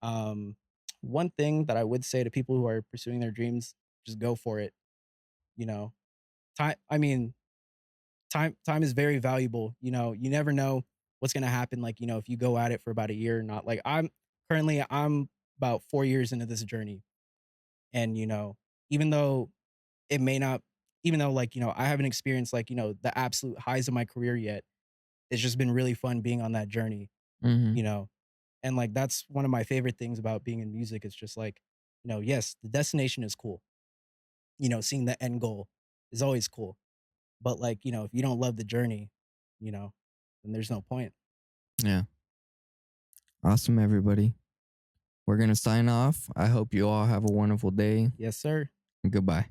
Um, One thing that I would say to people who are pursuing their dreams, just go for it. You know, time. I mean, time is very valuable. You never know what's gonna happen. Like, if you go at it for about a year or not. Like I'm about 4 years into this journey, and even though it may not, even though like I haven't experienced like the absolute highs of my career yet, it's just been really fun being on that journey. Mm-hmm. You know, and like that's one of my favorite things about being in music. It's just like yes, the destination is cool. Seeing the end goal is always cool. But like, if you don't love the journey, you know, then there's no point. Yeah. Awesome, everybody. We're gonna sign off. I hope you all have a wonderful day. Yes, sir. Goodbye.